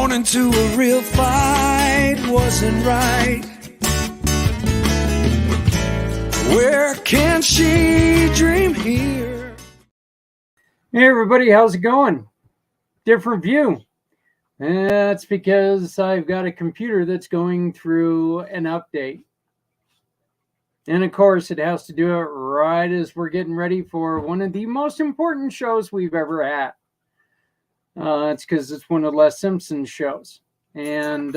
Born into a real fight wasn't right. Where can she dream here? Hey everybody, how's it going? Different view. That's because I've got a computer that's going through an update. And of course, it has to do it right as we're getting ready for one of the most important shows we've ever had. It's because it's one of Les Simpson shows. And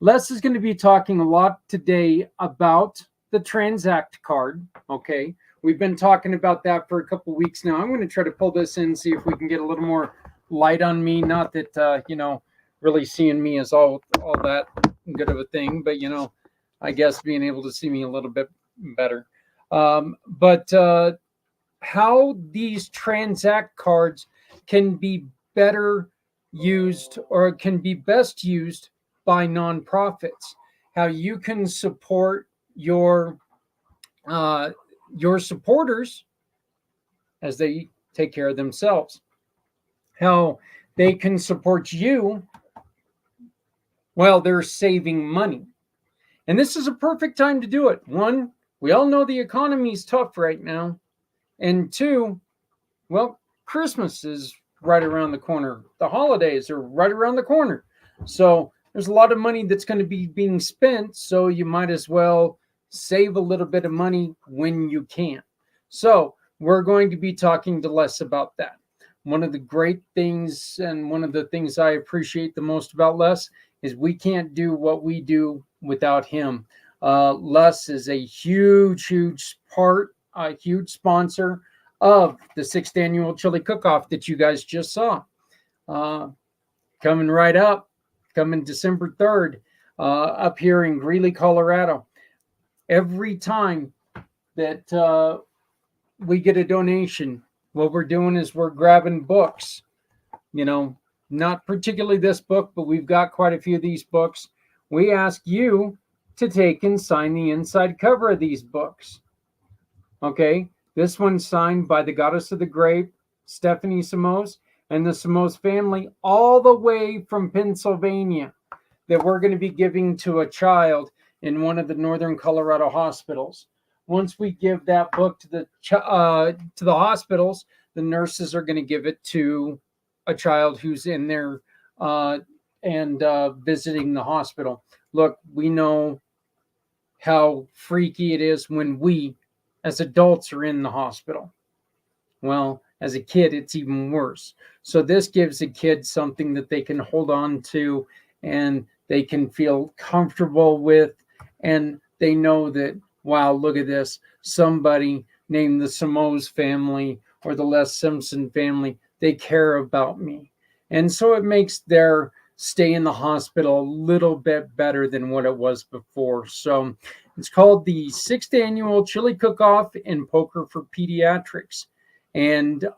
Les is going to be talking a lot today about the Tranzact Card. Okay, we've been talking about that for a couple weeks now. I'm going to try to pull this in, see if we can get a little more light on me. Not that, really seeing me is all that good of a thing, but, I guess being able to see me a little bit better. But how these Tranzact cards can be better used, or can be best used by nonprofits. How you can support your supporters as they take care of themselves. How they can support you while they're saving money. And this is a perfect time to do it. One, we all know the economy is tough right now. And two, well, Christmas is right around the corner. The holidays are right around the corner. So there's a lot of money that's going to be being spent. So you might as well save a little bit of money when you can. So we're going to be talking to Les about that. One of the great things, and one of the things I appreciate the most about Les, is we can't do what we do without him. Les is a huge part, a huge sponsor of the 6th annual chili cook-off that you guys just saw. Coming right up, coming December 3rd, up here in Greeley, Colorado. Every time that we get a donation, what we're doing is we're grabbing books. Not particularly this book, but we've got quite a few of these books. We ask you to take and sign the inside cover of these books. Okay, this one's signed by the Goddess of the Grape, Stephanie Samos, and the Samos family, all the way from Pennsylvania, that we're going to be giving to a child in one of the northern Colorado hospitals. Once we give that book to the hospitals, the nurses are going to give it to a child who's in there and visiting the hospital. Look, we know how freaky it is when we, as adults, are in the hospital. Well, as a kid, it's even worse. So this gives a kid something that they can hold on to and they can feel comfortable with, and they know that, wow, look at this. Somebody named the Samos family or the Les Simpson family, they care about me. And so it makes their stay in the hospital a little bit better than what it was before. So it's called the 6th annual Chili Cook-Off and Poker for Pediatrics. And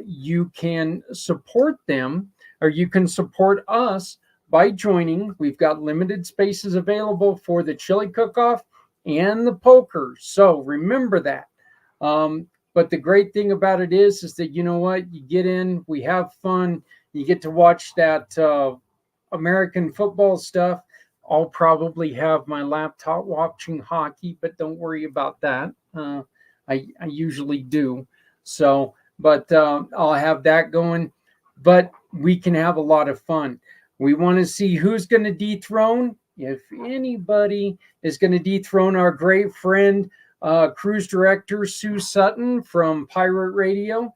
you can support them, or you can support us by joining. We've got limited spaces available for the Chili Cook-Off and the poker. So remember that. But the great thing about it is that, you know what? You get in, we have fun. You get to watch that American football stuff. I'll probably have my laptop watching hockey, but don't worry about that. I usually do. So, but I'll have that going. But we can have a lot of fun. We want to see who's going to dethrone. If anybody is going to dethrone our great friend, cruise director Sue Sutton from Pirate Radio.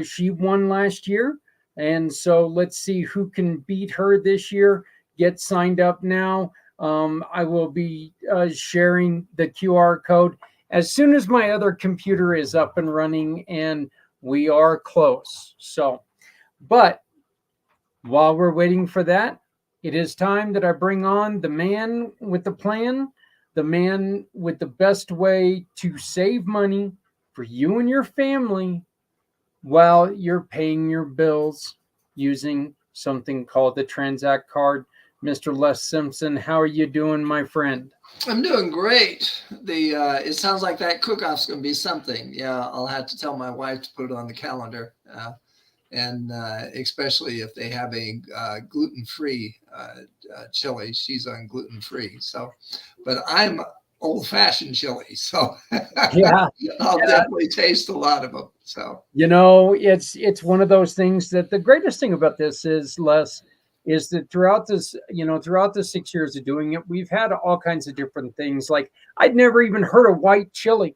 She won last year. And so let's see who can beat her this year. Get signed up now. I will be sharing the QR code as soon as my other computer is up and running, and we are close. So, but while we're waiting for that, it is time that I bring on the man with the plan, the man with the best way to save money for you and your family while you're paying your bills using something called the Tranzact Card. Mr. Les Simpson, how are you doing, my friend? I'm doing great. It sounds like that cook-off's going to be something. Yeah, I'll have to tell my wife to put it on the calendar, and especially if they have a gluten-free chili. She's on gluten-free. So, but I'm old-fashioned chili. So Yeah. I'll definitely taste a lot of them. So, It's one of those things that the greatest thing about this is, Les, is that throughout the 6 years of doing it, we've had all kinds of different things. Like I'd never even heard of white chili.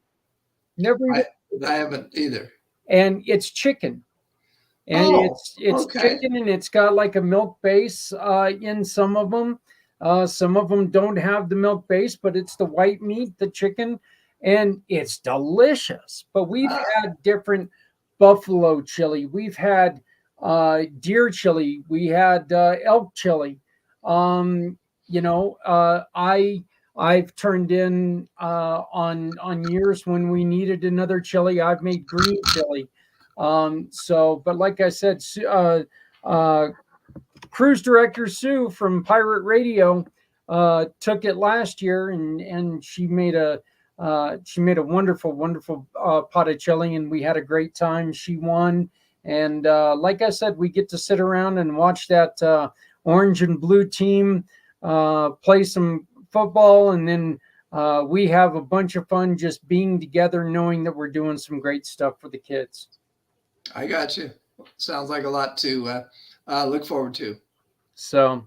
Never even I haven't either. And it's chicken. And it's okay. chicken, and it's got like a milk base in some of them. Some of them don't have the milk base, but it's the white meat, the chicken, and it's delicious. But we've had different buffalo chili. We've had deer chili. We had elk chili. I've turned in on years when we needed another chili. I've made green chili. But like I said, cruise director Sue from Pirate Radio took it last year, and she made a wonderful pot of chili, and we had a great time. She won, and like I said, we get to sit around and watch that orange and blue team play some football, and then we have a bunch of fun just being together, knowing that we're doing some great stuff for the kids. I got you. Sounds like a lot to look forward to. So,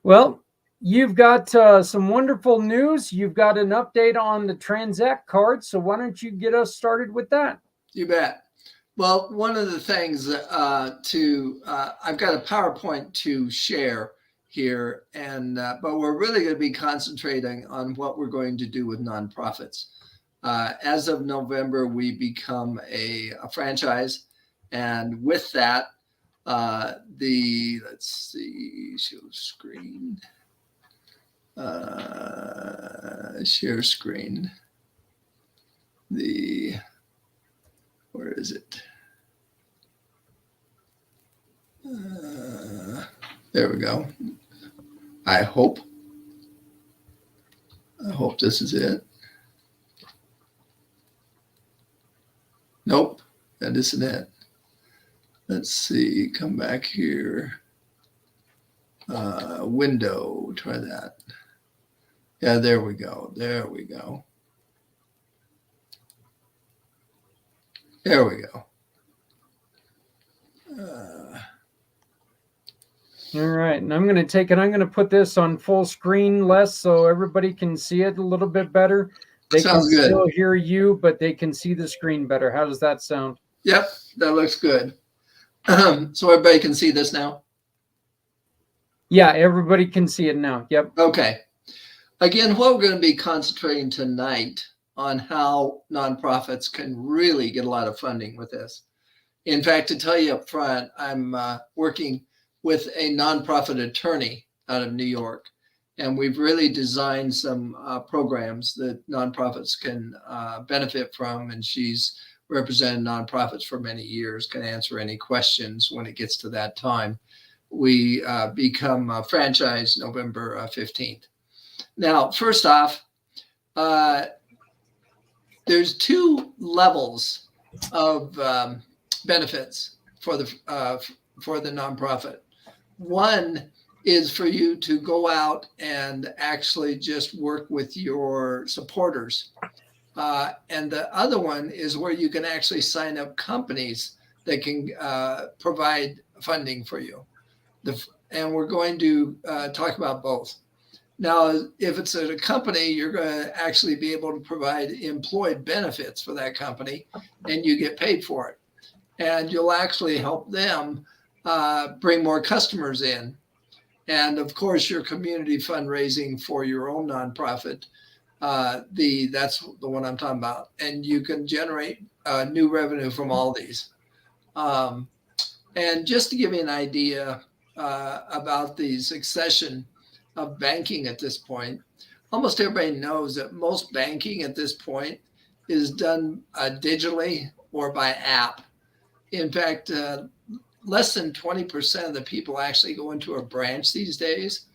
well, you've got some wonderful news. You've got an update on the Tranzact Card. So why don't you get us started with that? You bet. Well, one of the things I've got a PowerPoint to share here, and but we're really going to be concentrating on what we're going to do with nonprofits. As of November, we become a franchise. And with that, let's see, show screen, share screen. Where is it? There we go. I hope this is it. Nope, that isn't it. Let's see, come back here. Window, try that. Yeah, there we go. There we go. There we go. All right, and I'm going to put this on full screen, Les, so everybody can see it a little bit better. They Sounds can good. still hear you, but they can see the screen better. How does that sound? Yep, that looks good. So everybody can see this now? Yeah, everybody can see it now. Yep. Okay. Again, what we're going to be concentrating tonight on how nonprofits can really get a lot of funding with this. In fact, to tell you up front, I'm working with a nonprofit attorney out of New York, and we've really designed some programs that nonprofits can benefit from, and she's represented nonprofits for many years, can answer any questions when it gets to that time. We become a franchise November 15th. Now, first off, there's two levels of benefits for the nonprofit. One is for you to go out and actually just work with your supporters. And the other one is where you can actually sign up companies that can provide funding for you. And we're going to talk about both. Now, if it's a company, you're going to actually be able to provide employee benefits for that company, and you get paid for it. And you'll actually help them bring more customers in. And of course, your community fundraising for your own nonprofit, that's the one I'm talking about. And you can generate new revenue from all these. And just to give you an idea about the succession of banking at this point, almost everybody knows that most banking at this point is done digitally or by app. In fact, less than 20% of the people actually go into a branch these days.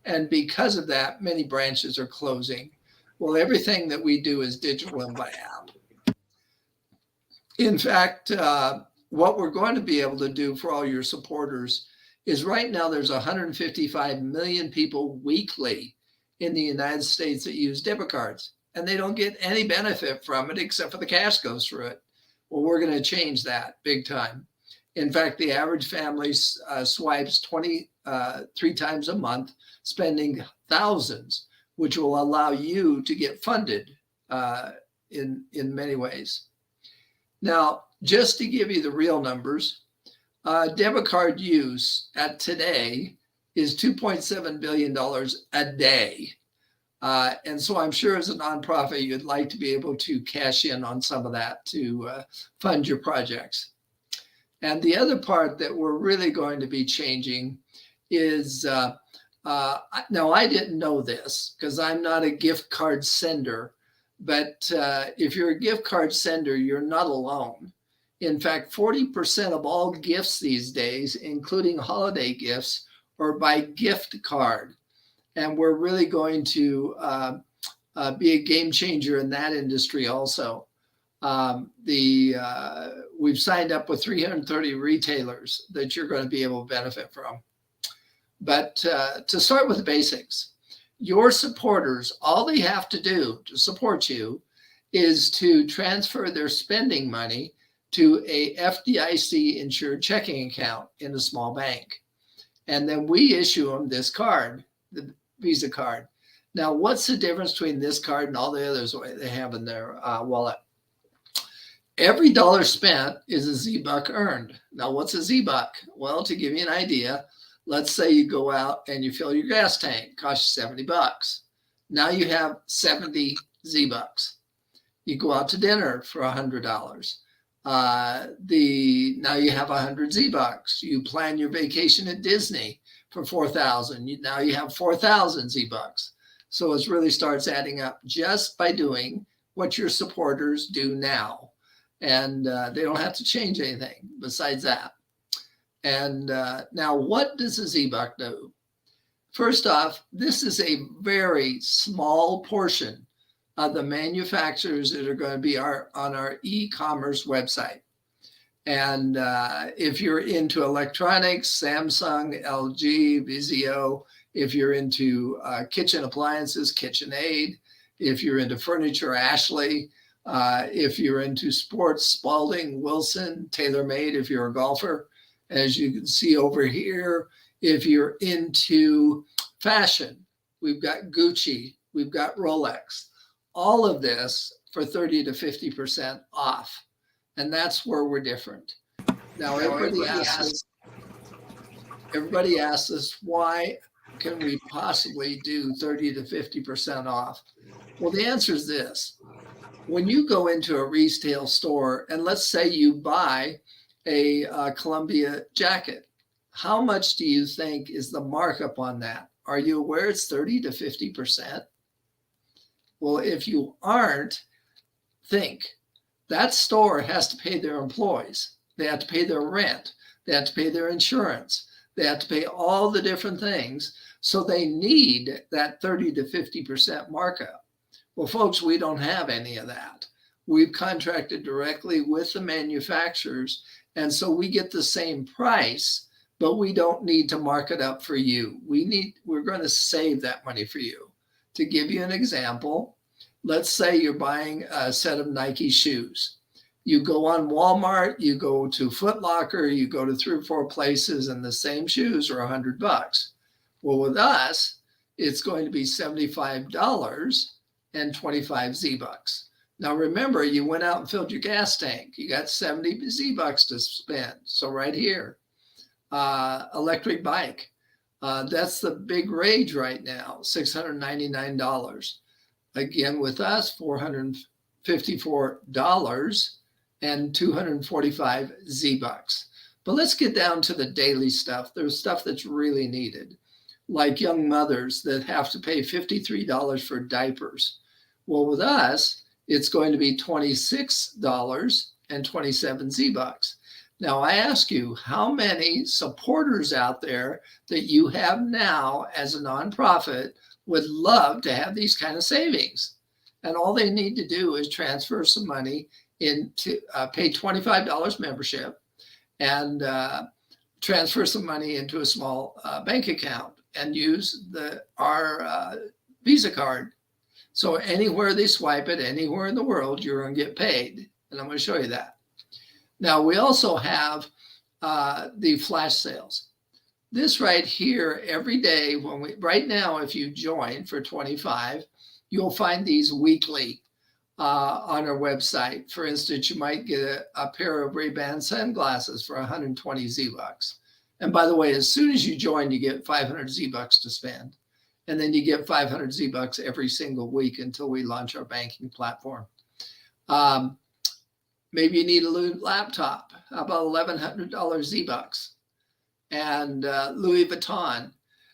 And because of that, many branches are closing. Well, everything that we do is digital and by app. In fact, what we're going to be able to do for all your supporters is right now there's 155 million people weekly in the United States that use debit cards, and they don't get any benefit from it except for the cash goes through it. Well, we're going to change that big time. In fact, the average family swipes 23 times a month, spending thousands, which will allow you to get funded in many ways. Now, just to give you the real numbers, debit card use at today is $2.7 billion a day. And so I'm sure as a nonprofit, you'd like to be able to cash in on some of that to fund your projects. And the other part that we're really going to be changing is, now I didn't know this because I'm not a gift card sender, but if you're a gift card sender, you're not alone. In fact, 40% of all gifts these days, including holiday gifts, are by gift card. And we're really going to be a game changer in that industry also. We've signed up with 330 retailers that you're going to be able to benefit from. But to start with the basics, your supporters, all they have to do to support you is to transfer their spending money to a FDIC insured checking account in a small bank. And then we issue them this card, the Visa card. Now, what's the difference between this card and all the others they have in their wallet? Every dollar spent is a Z-Buck earned. Now, what's a Z-Buck? Well, to give you an idea, let's say you go out and you fill your gas tank, costs you $70. Now you have 70 Z-Bucks. You go out to dinner for $100. Now you have 100 Z-Bucks. You plan your vacation at Disney for 4,000. Now you have 4,000 Z-Bucks. So it really starts adding up just by doing what your supporters do now. And they don't have to change anything besides that. And now what does a Z-Buck do? First off, this is a very small portion of the manufacturers that are going to be on our e-commerce website. And if you're into electronics, Samsung, LG, Vizio, if you're into kitchen appliances, KitchenAid, if you're into furniture, Ashley, if you're into sports, Spalding, Wilson, TaylorMade, if you're a golfer, as you can see over here, if you're into fashion, we've got Gucci, we've got Rolex, all of this for 30 to 50% off. And that's where we're different. Now, everybody asks us, why can we possibly do 30 to 50% off? Well, the answer is this. When you go into a retail store, and let's say you buy a Columbia jacket, how much do you think is the markup on that? Are you aware it's 30 to 50%? Well, if you aren't, think. That store has to pay their employees. They have to pay their rent. They have to pay their insurance. They have to pay all the different things. So they need that 30 to 50% markup. Well, folks, we don't have any of that. We've contracted directly with the manufacturers. And so we get the same price, but we don't need to mark it up for you. We're going to save that money for you. To give you an example, let's say you're buying a set of Nike shoes. You go on Walmart, you go to Foot Locker, you go to 3 or 4 places, and the same shoes are $100. Well, with us, it's going to be $75 and 25 Z-Bucks. Now, remember, you went out and filled your gas tank. You got 70 Z-Bucks to spend. So right here, electric bike. That's the big rage right now, $699. Again, with us, $454 and 245 Z-Bucks. But let's get down to the daily stuff. There's stuff that's really needed, like young mothers that have to pay $53 for diapers. Well, with us, it's going to be $26 and 27 Z-Bucks. Now, I ask you, how many supporters out there that you have now as a nonprofit would love to have these kind of savings? And all they need to do is transfer some money into pay $25 membership and transfer some money into a small bank account and use our Visa card. So anywhere they swipe it, anywhere in the world, you're going to get paid. And I'm going to show you that. Now, we also have the flash sales. This right here, every day, right now, if you join for 25, you'll find these weekly on our website. For instance, you might get a pair of Ray-Ban sunglasses for 120 Z-Bucks. And by the way, as soon as you join, you get 500 Z-Bucks to spend. And then you get 500 Z-Bucks every single week until we launch our banking platform. Maybe you need a laptop. How about $1,100 Z-Bucks? And Louis Vuitton.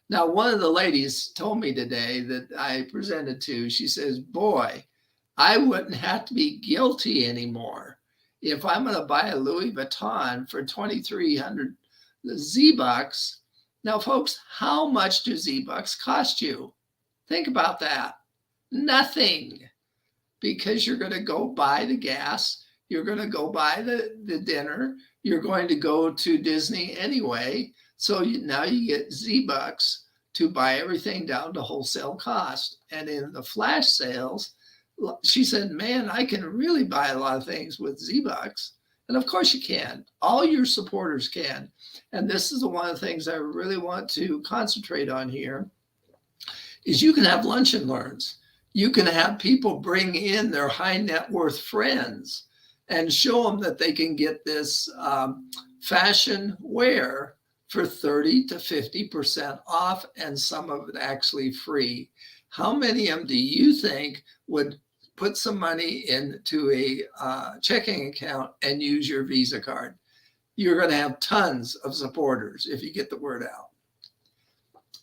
Now, one of the ladies told me today that I presented to, she says, boy, I wouldn't have to be guilty anymore if I'm going to buy a Louis Vuitton for 2,300 Z-Bucks. Now, folks, how much do Z-Bucks cost you? Think about that. Nothing. Because you're going to go buy the gas. You're going to go buy the dinner. You're going to go to Disney anyway. So now you get Z-Bucks to buy everything down to wholesale cost. And in the flash sales, she said, man, I can really buy a lot of things with Z-Bucks. And of course you can. All your supporters can. And this is one of the things I really want to concentrate on here is you can have lunch and learns. You can have people bring in their high net worth friends and show them that they can get this fashion wear for 30 to 50% off and some of it actually free. How many of them do you think would put some money into a checking account and use your Visa card? You're going to have tons of supporters if you get the word out.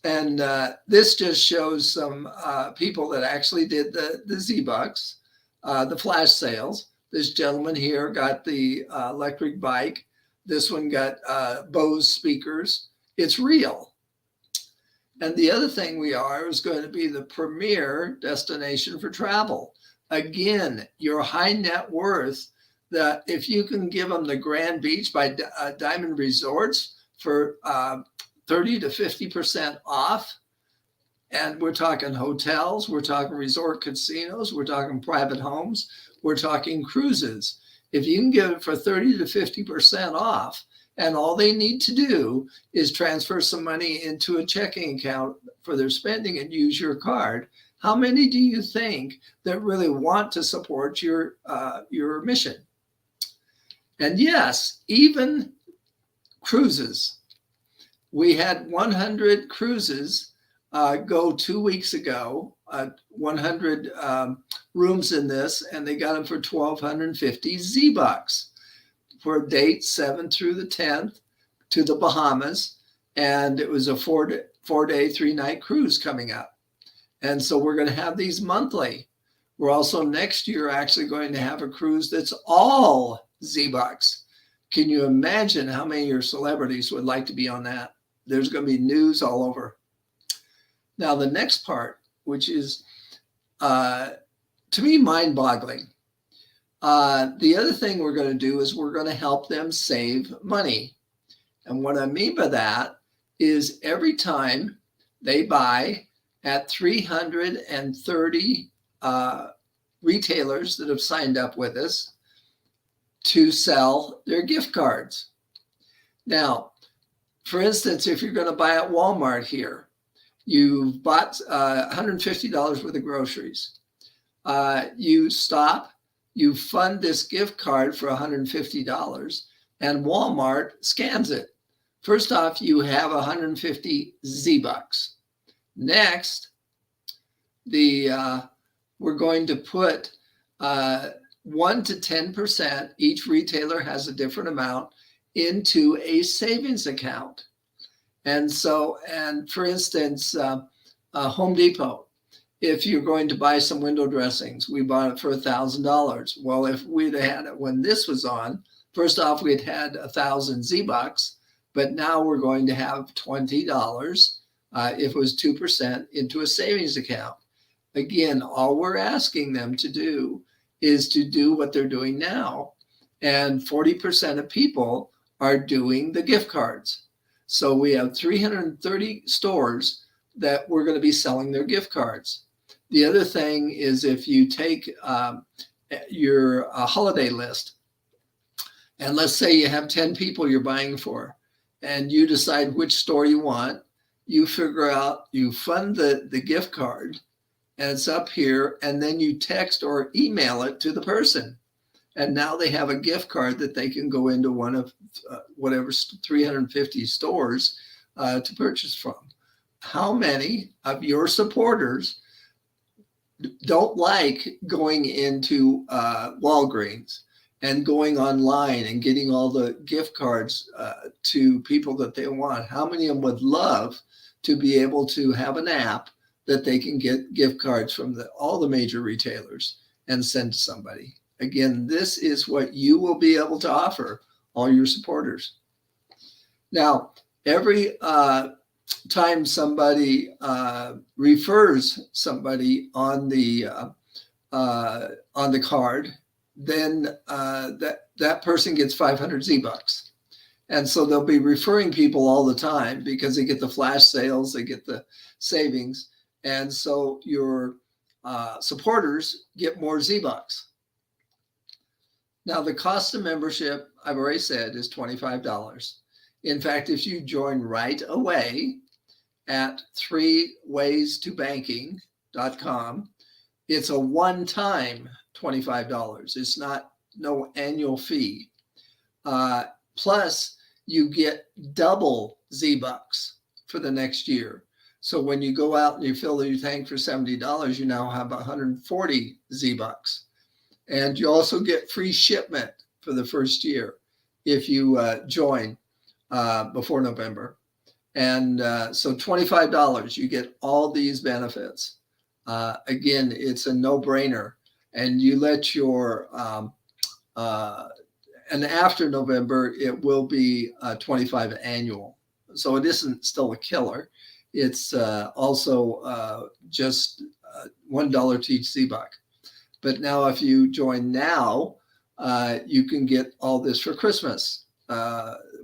And this just shows some people that actually did the Z-Bucks, the flash sales. This gentleman here got the electric bike. This one got Bose speakers. It's real. And the other thing we are is going to be the premier destination for travel. Again, your high net worth, that if you can give them the Grand Beach by Diamond Resorts for 30 to 50% off, and we're talking hotels, we're talking resort casinos, we're talking private homes, we're talking cruises. If you can give it for 30 to 50% off, and all they need to do is transfer some money into a checking account for their spending and use your card, how many do you think that really want to support your mission? And yes, even cruises. We had 100 cruises go 2 weeks ago, 100 rooms in this, and they got them for 1,250 Z-Bucks for dates 7 through the 10th to the Bahamas. And it was a four-day, 3-night cruise coming up. And so we're going to have these monthly. We're also next year actually going to have a cruise that's all Z-Bucks. Can you imagine how many of your celebrities would like to be on that? There's going to be news all over. Now, the next part, which is, to me, mind-boggling. The other thing we're going to do is we're going to help them save money. And what I mean by that is every time they buy at 330 retailers that have signed up with us to sell their gift cards. Now, for instance, if you're going to buy at Walmart here, you've bought $150 worth of groceries. You stop, you fund this gift card for $150, and Walmart scans it. First off, you have 150 Z-Bucks. Next, we're going to put 1 to 10%, each retailer has a different amount, into a savings account. And so, and for instance, Home Depot, if you're going to buy some window dressings, we bought it for $1,000. Well, if we'd had it when this was on, first off, we'd had 1,000 Z-Bucks, but now we're going to have $20 if it was 2% into a savings account. Again, all we're asking them to do is to do what they're doing now. And 40% of people are doing the gift cards. So we have 330 stores that we're going to be selling their gift cards. The other thing is if you take your holiday list, and let's say you have 10 people you're buying for, and you decide which store you want, you figure out, you fund the gift card, and it's up here, and then you text or email it to the person. And now they have a gift card that they can go into one of whatever 350 stores to purchase from. How many of your supporters don't like going into Walgreens and going online and getting all the gift cards to people that they want? How many of them would love to be able to have an app that they can get gift cards from all the major retailers and send to somebody? Again, this is what you will be able to offer all your supporters. Now, every time somebody refers somebody on the card, then that person gets 500 Z-Bucks. And so they'll be referring people all the time because they get the flash sales, they get the savings. And so your supporters get more Z-Bucks. Now, the cost of membership, I've already said, is $25. In fact, if you join right away at 3waystobanking.com, it's a one-time $25. It's no annual fee. Plus, you get double Z-Bucks for the next year. So when you go out and you fill your tank for $70, you now have 140 Z-Bucks. And you also get free shipment for the first year if you join before November. And so $25, you get all these benefits. Again, it's a no-brainer. And you let your, and after November, it will be 25 annual. So it isn't still a killer. It's also just $1 to each Z-Buck. But now if you join now, you can get all this for Christmas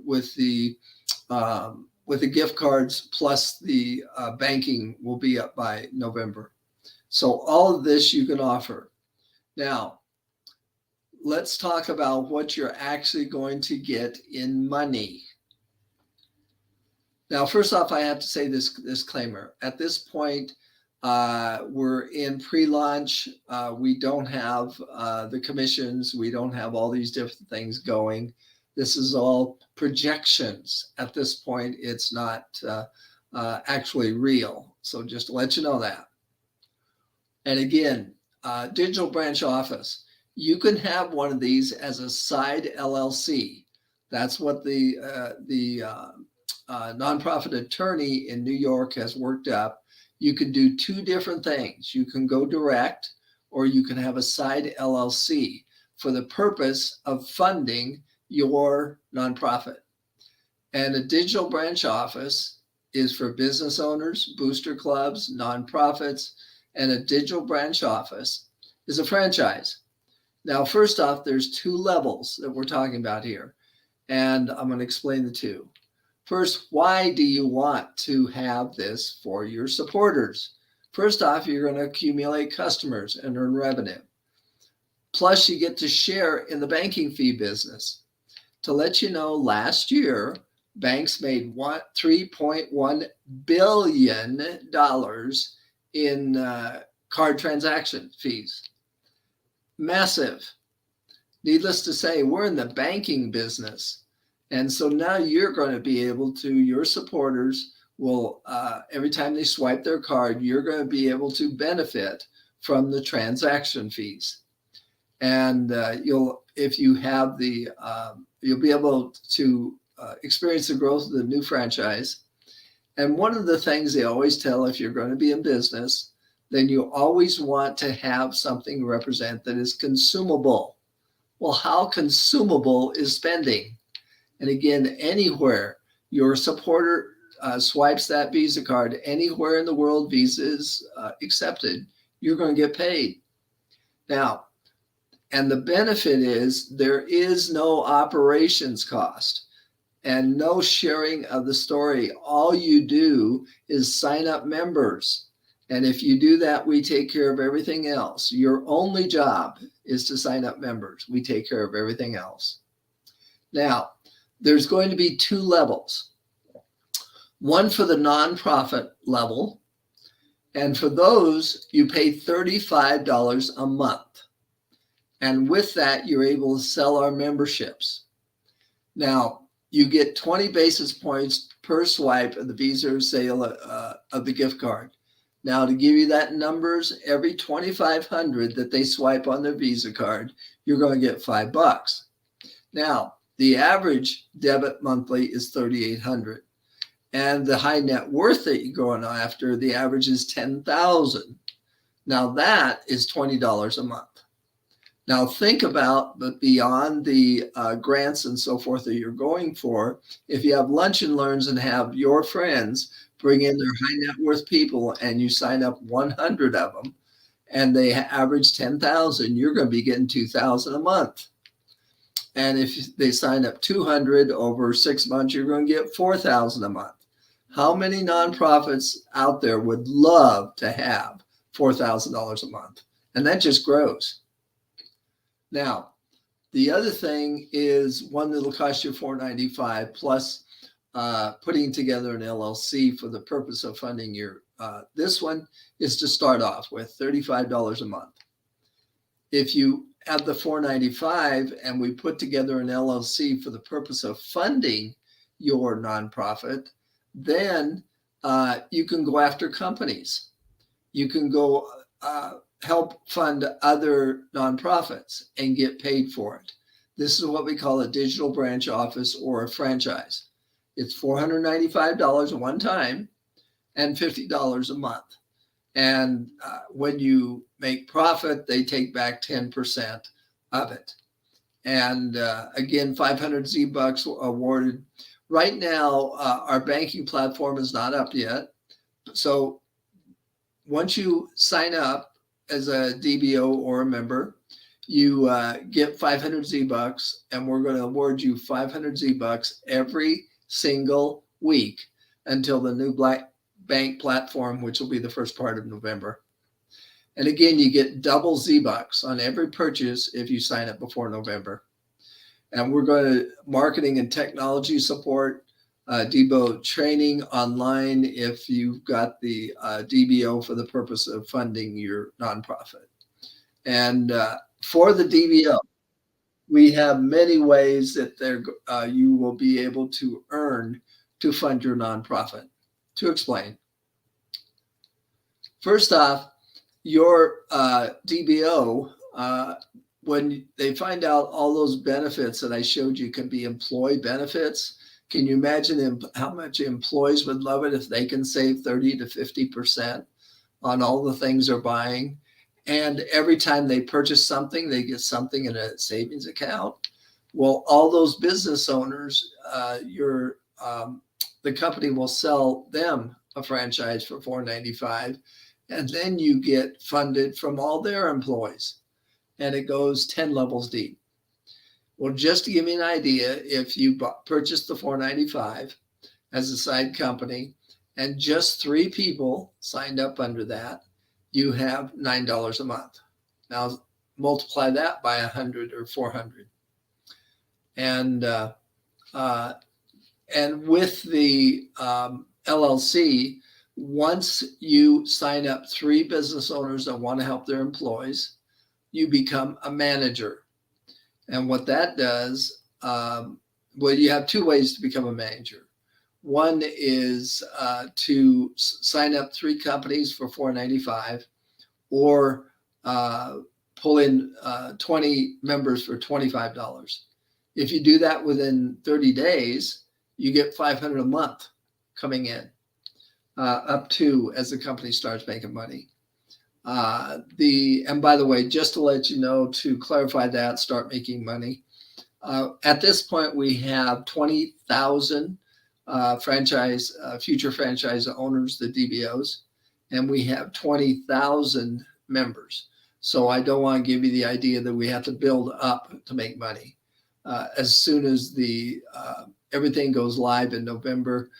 with the gift cards, plus the banking will be up by November. So all of this you can offer. Now, let's talk about what you're actually going to get in money. Now, first off, I have to say this disclaimer. At this point, we're in pre-launch. We don't have the commissions. We don't have all these different things going. This is all projections. At this point, it's not actually real. So just to let you know that. And again, digital branch office. You can have one of these as a side LLC. That's what the nonprofit attorney in New York has worked up. You can do two different things. You can go direct, or you can have a side LLC for the purpose of funding your nonprofit. And a digital branch office is for business owners, booster clubs, nonprofits, and a digital branch office is a franchise. Now, first off, there's two levels that we're talking about here, and I'm going to explain the two. First, why do you want to have this for your supporters? First off, you're going to accumulate customers and earn revenue. Plus, you get to share in the banking fee business. To let you know, last year, banks made $3.1 billion in card transaction fees. Massive. Needless to say, we're in the banking business. And so now you're going to be able to, your supporters will, every time they swipe their card, you're going to be able to benefit from the transaction fees. And if you have you'll be able to experience the growth of the new franchise. And one of the things they always tell, if you're going to be in business, then you always want to have something represent that is consumable. Well, how consumable is spending? And again, anywhere your supporter swipes that Visa card, anywhere in the world Visa is accepted, you're going to get paid. Now, and the benefit is there is no operations cost. and no sharing of the story. All you do is sign up members. And if you do that, we take care of everything else. Your only job is to sign up members. We take care of everything else. Now, there's going to be 2 levels. One for the nonprofit level. And for those, you pay $35 a month. And with that, you're able to sell our memberships. Now, you get 20 basis points per swipe of the Visa or sale of the gift card. Now, to give you that numbers, every $2,500 that they swipe on their Visa card, you're going to get $5. Now, the average debit monthly is $3,800. And the high net worth that you're going after, the average is $10,000. Now, that is $20 a month. Now think about, but beyond the grants and so forth that you're going for, if you have lunch and learns and have your friends bring in their high net worth people and you sign up 100 of them and they average 10,000, you're going to be getting 2,000 a month. And if they sign up 200 over 6 months, you're going to get 4,000 a month. How many nonprofits out there would love to have $4,000 a month? And that just grows. Now, the other thing is one that'll cost you $495 plus putting together an LLC for the purpose of funding your, this one is to start off with $35 a month. If you add the $495 and we put together an LLC for the purpose of funding your nonprofit, then you can go after companies. You can go help fund other nonprofits and get paid for it. This is what we call a digital branch office or a franchise. It's $495 at one time and $50 a month. And when you make profit, they take back 10% of it. And again, 500 Z-Bucks awarded. Right now, our banking platform is not up yet. So once you sign up as a DBO or a member, you get 500 Z-Bucks, and we're going to award you 500 Z-Bucks every single week until the new bank platform, which will be the first part of November. And again, you get double Z-Bucks on every purchase if you sign up before November. And we're going to marketing and technology support, DBO training online if you've got the DBO for the purpose of funding your nonprofit. And for the DBO, we have many ways that you will be able to earn to fund your nonprofit. To explain, first off, your DBO, when they find out all those benefits that I showed you can be employee benefits, can you imagine how much employees would love it if they can save 30 to 50% on all the things they're buying? And every time they purchase something, they get something in a savings account. Well, all those business owners, the company will sell them a franchise for $495, and then you get funded from all their employees, and it goes 10 levels deep. Well, just to give you an idea, if you purchased the $495 as a side company and just 3 people signed up under that, you have $9 a month. Now multiply that by 100 or 400. And with the LLC, once you sign up 3 business owners that want to help their employees, you become a manager. And what that does, well, you have 2 ways to become a manager. One is to sign up 3 companies for $495, or pull in 20 members for $25. If you do that within 30 days, you get $500 a month coming in, up to as the company starts making money. And by the way, just to let you know, to clarify that, start making money. At this point, we have 20,000 future franchise owners, the DBOs, and we have 20,000 members. So I don't want to give you the idea that we have to build up to make money. As soon as the everything goes live in November,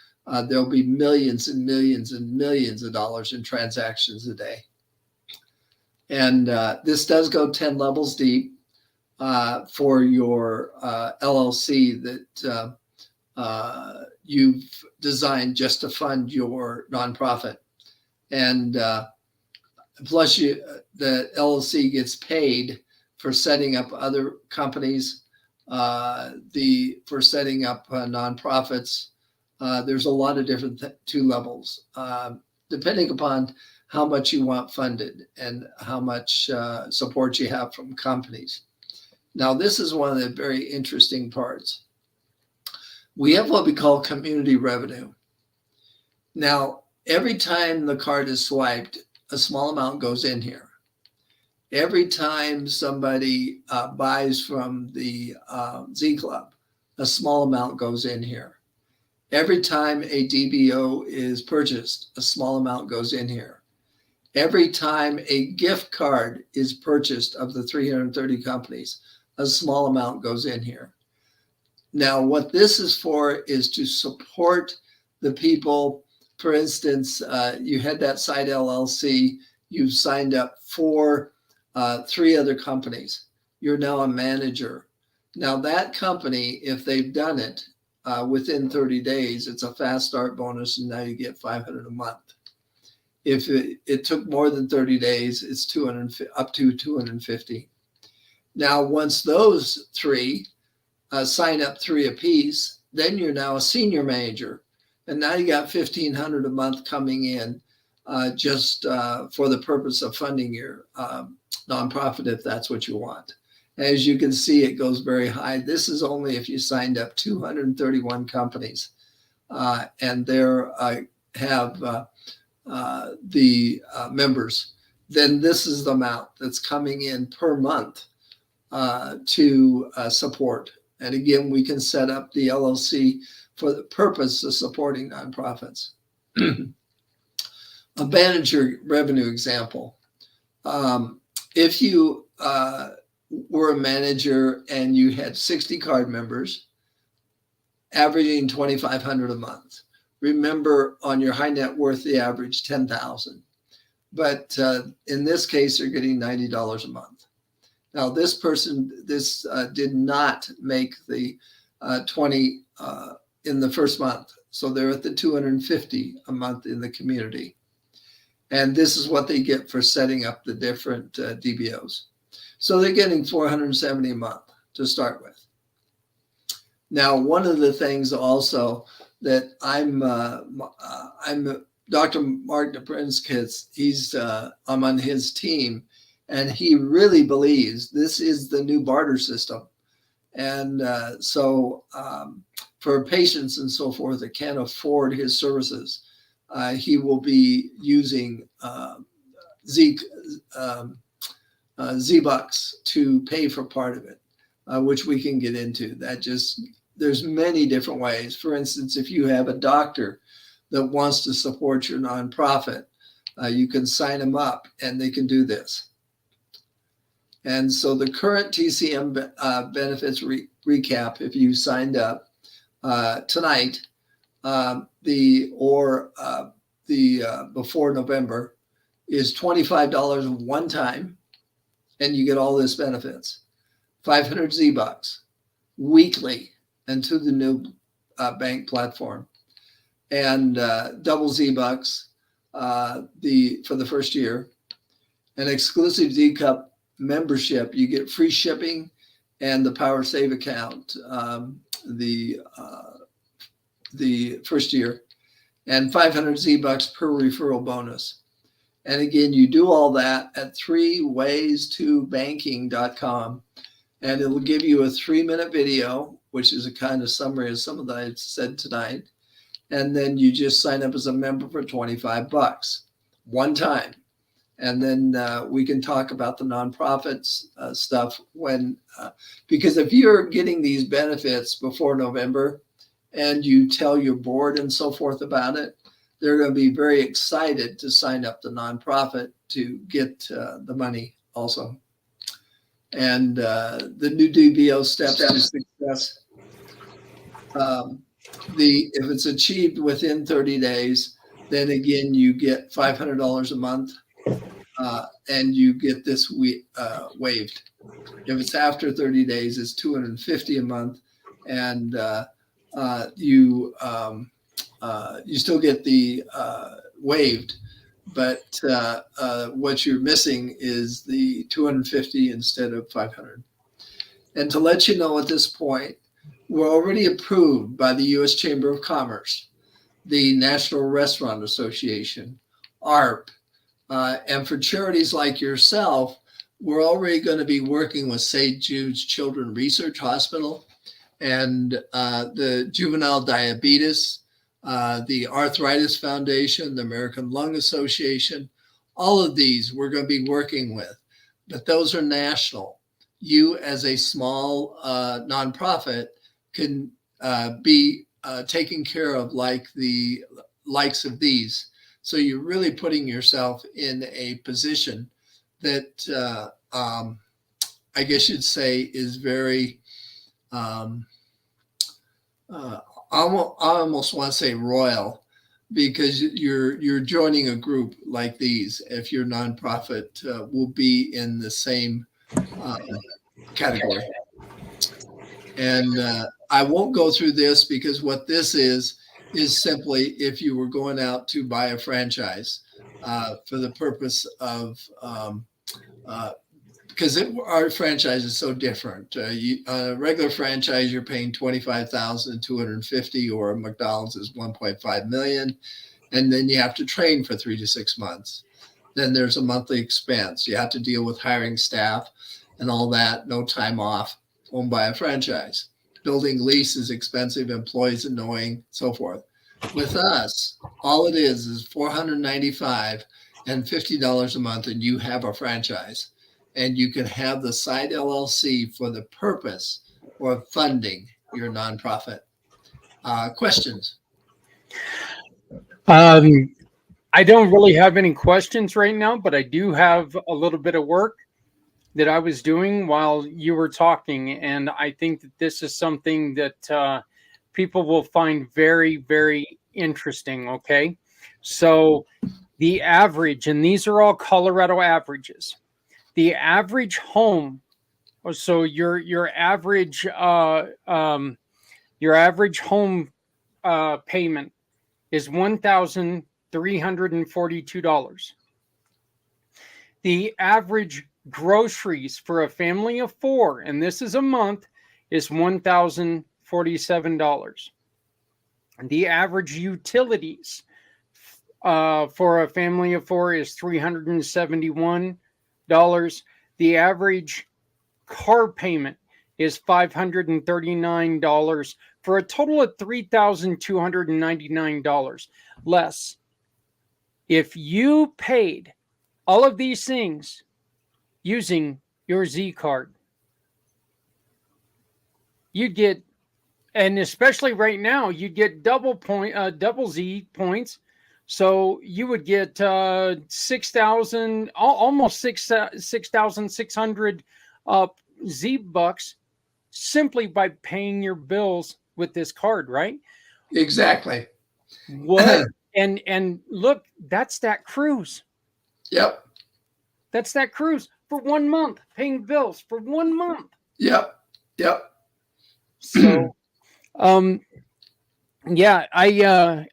there'll be millions and millions and millions of dollars in transactions a day. And this does go 10 levels deep for your LLC that you've designed just to fund your nonprofit. And plus, the LLC gets paid for setting up other companies, for setting up nonprofits. There's a lot of different 2 levels, depending upon how much you want funded and how much support you have from companies. Now, this is one of the very interesting parts. We have what we call community revenue. Now, every time the card is swiped, a small amount goes in here. Every time somebody buys from the Z Club, a small amount goes in here. Every time a DBO is purchased, a small amount goes in here. Every time a gift card is purchased of the 330 companies, a small amount goes in here. Now, what this is for is to support the people. For instance, you had that site LLC, you've signed up for 3 other companies. You're now a manager. Now, that company, if they've done it within 30 days, it's a fast start bonus, and now you get $500 a month. If it took more than 30 days, it's up to $250. Now, once those 3 sign up 3 apiece, then you're now a senior manager. And now you got $1,500 a month coming in just for the purpose of funding your nonprofit, if that's what you want. As you can see, it goes very high. This is only if you signed up 231 companies and there have the members. Then this is the amount that's coming in per month to support. And again, we can set up the LLC for the purpose of supporting nonprofits. A manager revenue example. If you were a manager and you had 60 card members, averaging $2,500 a month. Remember, on your high net worth, the average $10,000. But in this case, they're getting $90 a month. Now, this person, did not make the 20 in the first month. So they're at the $250 a month in the community. And this is what they get for setting up the different DBOs. So they're getting $470 a month to start with. Now, one of the things also that I'm Dr. Mark DePrince, I'm on his team, and he really believes this is the new barter system. And so for patients and so forth that can't afford his services, he will be using Z-Bucks to pay for part of it, which we can get into. There's many different ways. For instance, if you have a doctor that wants to support your nonprofit, you can sign them up and they can do this. And so the current TCM benefits recap, if you signed up tonight, before November, is $25 one time, and you get all this benefits. 500 Z-Bucks weekly and to the new bank platform, and double Z-Bucks for the first year. An exclusive Z-Cup membership, you get free shipping and the Power Save account the first year, and 500 Z-Bucks per referral bonus. And again, you do all that at 3ways2banking.com, and it will give you a 3-minute video, which is a kind of summary of some of that I've said tonight. And then you just sign up as a member for $25 one time. And then we can talk about the nonprofits stuff because if you're getting these benefits before November and you tell your board and so forth about it, they're going to be very excited to sign up the nonprofit to get the money also. And the new DBO steps to success. if it's achieved within 30 days, then again you get $500 a month, and you get this waived. If it's after 30 days, it's $250 a month, and you still get the waived, but what you're missing is the $250 instead of $500. And to let you know at this point, we're already approved by the U.S. Chamber of Commerce, the National Restaurant Association, ARP, and for charities like yourself, we're already going to be working with St. Jude's Children's Research Hospital and the Juvenile Diabetes, the Arthritis Foundation, the American Lung Association. All of these we're going to be working with, but those are national. You as a small nonprofit can be taken care of like the likes of these. So you're really putting yourself in a position that I guess you'd say is very, I almost want to say royal, because you're joining a group like these. If your nonprofit will be in the same category. And I won't go through this, because what this is simply if you were going out to buy a franchise for the purpose of, because our franchise is so different. A regular franchise, you're paying $25,250, or McDonald's is $1.5 million. And then you have to train for 3 to 6 months. Then there's a monthly expense. You have to deal with hiring staff and all that, no time off, owned by a franchise. Building lease is expensive, employees annoying, so forth. With us, all it is $495 and $50 a month, and you have a franchise. And you can have the side LLC for the purpose of funding your nonprofit. Questions? I don't really have any questions right now, but I do have a little bit of work that I was doing while you were talking. And I think that this is something that people will find very, very interesting. Okay. So the average, and these are all Colorado averages, the average home. So your average home payment is $1,342. The average groceries for a family of 4, and this is a month, is $1,047. The average utilities for a family of 4 is $371. The average car payment is $539 for a total of $3,299 less. If you paid all of these things using your Z card, you'd get, and especially right now, you'd get double Z points. So you would get 6,000, almost 6,600 Z bucks simply by paying your bills with this card, right? Exactly. What? and look, that's that cruise. Yep. That's that cruise for 1 month, paying bills for 1 month. Yep. So, yeah, I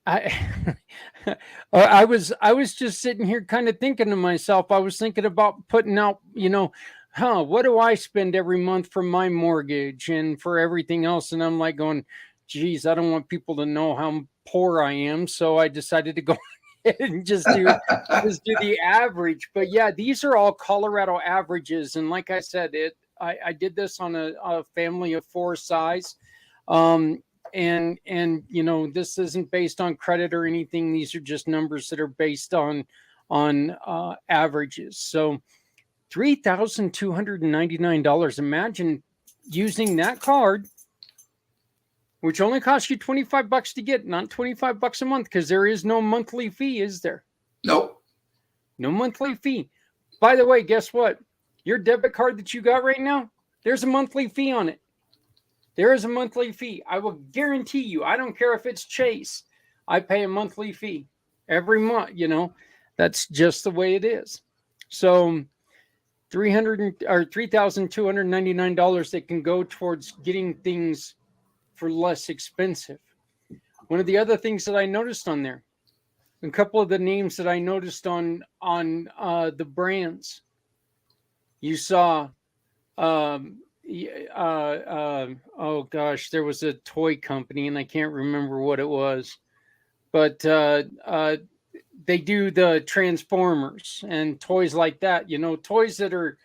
was just sitting here kind of thinking to myself, I was thinking about putting out, what do I spend every month for my mortgage and for everything else? And I'm like going, geez, I don't want people to know how poor I am. So I decided to go ahead and just do the average. But yeah, these are all Colorado averages. And like I said, I did this on a family of 4 size. And this isn't based on credit or anything. These are just numbers that are based on averages. So $3,299. Imagine using that card, which only costs you $25 to get, not $25 a month, because there is no monthly fee, is there? Nope. No monthly fee. By the way, guess what? Your debit card that you got right now, there's a monthly fee on it. There is a monthly fee. I will guarantee you, I don't care if it's Chase, I pay a monthly fee every month. That's just the way it is. So $3,299 that can go towards getting things for less expensive. One of the other things that I noticed on there, a couple of the names that I noticed on the brands, you saw, oh gosh, there was a toy company and I can't remember what it was, but they do the Transformers and toys like that, toys that are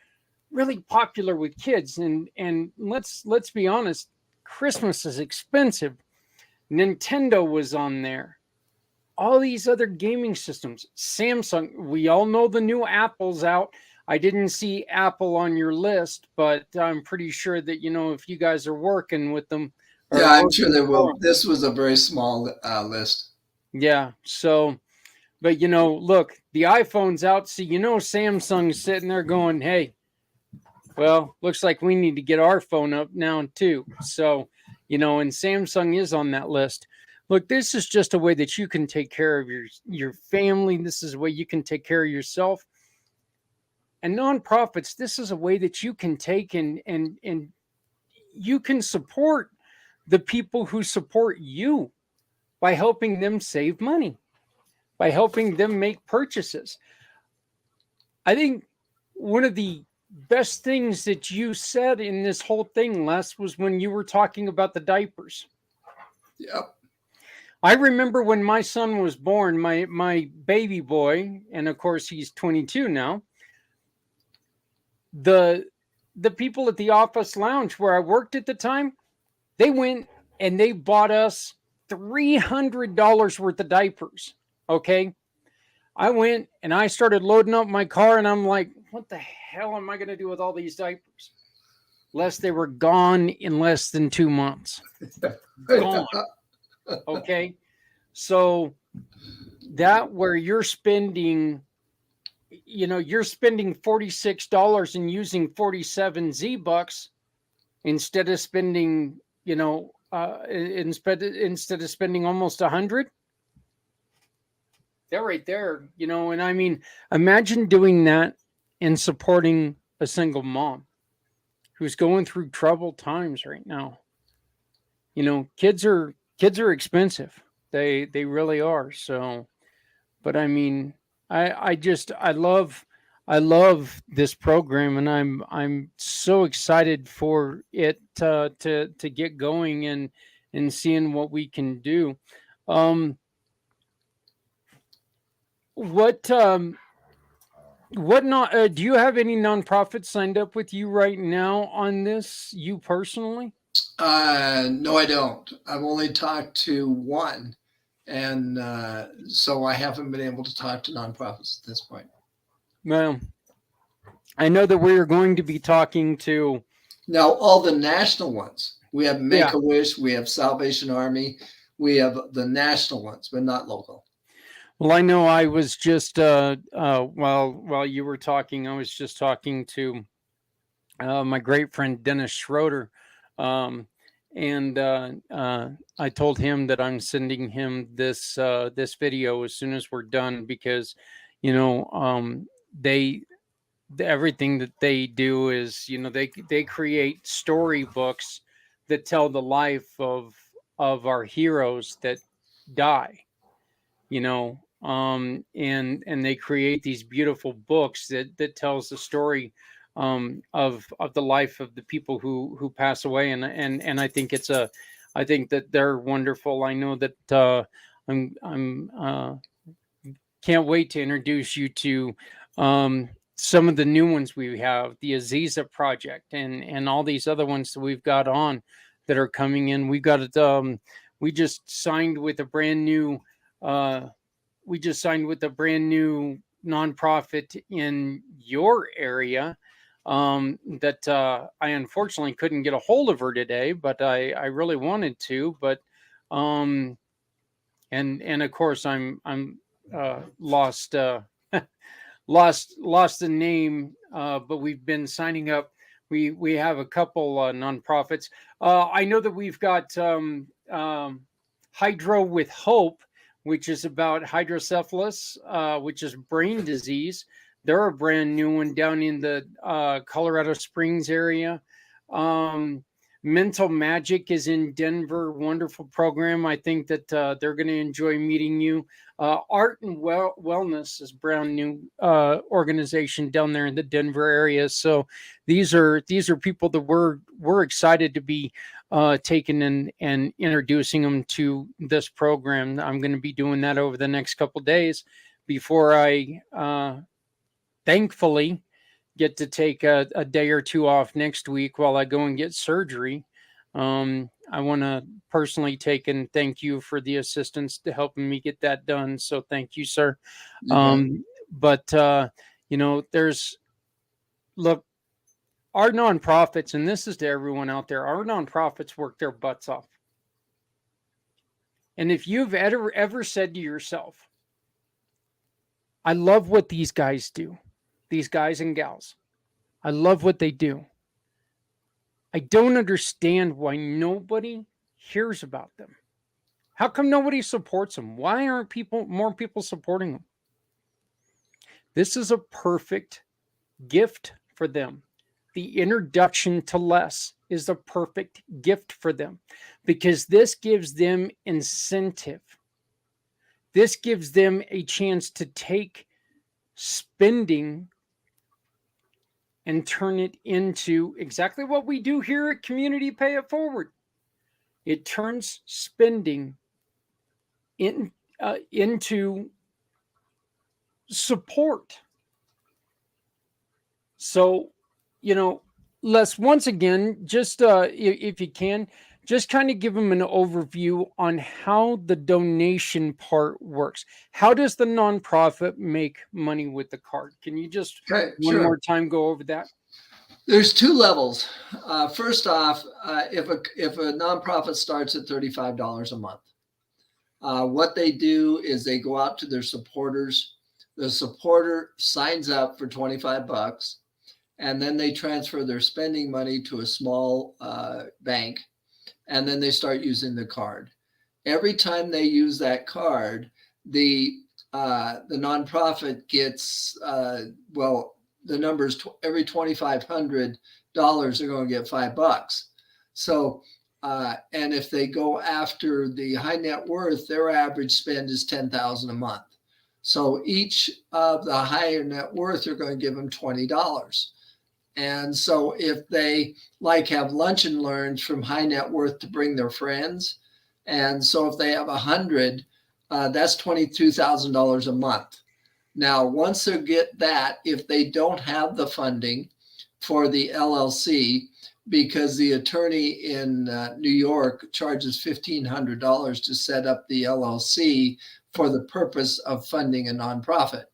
really popular with kids. And let's be honest, Christmas is expensive. Nintendo was on there. All these other gaming systems. Samsung, we all know the new Apple's out. I didn't see Apple on your list, but I'm pretty sure that, if you guys are working with them. Yeah, I'm sure they will. This was a very small list. Yeah. So, but, look, the iPhone's out. So, Samsung's sitting there going, hey, well, looks like we need to get our phone up now too. So, and Samsung is on that list. Look, this is just a way that you can take care of your family. This is a way you can take care of yourself. And nonprofits, this is a way that you can take and you can support the people who support you by helping them save money, by helping them make purchases. I think one of the best things that you said in this whole thing, Les, was when you were talking about the diapers. Yep. I remember when my son was born, my baby boy, and of course he's 22 now. The people at the office lounge where I worked at the time, they went and they bought us $300 worth of diapers. Okay. I went and I started loading up my car and I'm like, what the hell am I going to do with all these diapers? Les, they were gone in less than 2 months. Gone. Okay. So that where you're spending, you're spending $46 and using 47 Z-Bucks instead of spending, instead of spending almost 100. They're right there, and I mean, imagine doing that and supporting a single mom who's going through troubled times right now. Kids are expensive. They really are. So, but I mean, I love this program, and I'm so excited for it to get going and seeing what we can do. What not? Do you have any nonprofits signed up with you right now on this? You personally? No, I don't. I've only talked to one, and so I haven't been able to talk to nonprofits at this point. Well, I know that we're going to be talking to now all the national ones. We have Make-A-Wish, we have Salvation Army, we have the national ones, but not local. Well, I know I was just while you were talking, I was just talking to my great friend Dennis Schroeder, and I told him that I'm sending him this video as soon as we're done, because everything that they do is they create storybooks that tell the life of our heroes that die. And they create these beautiful books that tells the story of the life of the people who pass away, and I think I think that they're wonderful. I know that I'm can't wait to introduce you to some of the new ones we have, the Aziza Project, and all these other ones that we've got on that are coming in. We got it. We just signed with a brand new. We just signed with a brand new nonprofit in your area that I unfortunately couldn't get a hold of her today, but I really wanted to. But and of course I'm lost lost the name. But we've been signing up we have a couple nonprofits. I know that we've got Hydro with Hope, which is about hydrocephalus, which is brain disease. They're a brand new one down in the Colorado Springs area. Mental Magic is in Denver. Wonderful program. I think that they're going to enjoy meeting you. Art and Wellness is a brand new organization down there in the Denver area. So these are people that we're excited to be taking and introducing them to this program. I'm going to be doing that over the next couple of days before I thankfully get to take a day or two off next week while I go and get surgery. I want to personally take and thank you for the assistance to helping me get that done. So thank you, sir. But look, our nonprofits, and this is to everyone out there, our nonprofits work their butts off. And if you've ever said to yourself, I love what these guys do, these guys and gals, I love what they do. I don't understand why nobody hears about them. How come nobody supports them? Why aren't more people supporting them? This is a perfect gift for them. The introduction to Les is the perfect gift for them because this gives them incentive. This gives them a chance to take spending and turn it into exactly what we do here at Community Pay It Forward. It turns spending into support. So, Les, once again, just if you can, just kind of give them an overview on how the donation part works. How does the nonprofit make money with the card? Can you just one more time go over that? There's two levels. First off, if a nonprofit starts at $35 a month, what they do is they go out to their supporters. The supporter signs up for $25, and then they transfer their spending money to a small bank, and then they start using the card. Every time they use that card, the nonprofit gets the numbers every $2,500 they're going to get $5. So and if they go after the high net worth, their average spend is $10,000 a month. So each of the higher net worth are going to give them $20. And so if they have lunch and learns from high net worth to bring their friends, and so if they have 100, that's $22,000 a month. Now, once they get that, if they don't have the funding for the LLC, because the attorney in New York charges $1,500 to set up the LLC for the purpose of funding a nonprofit.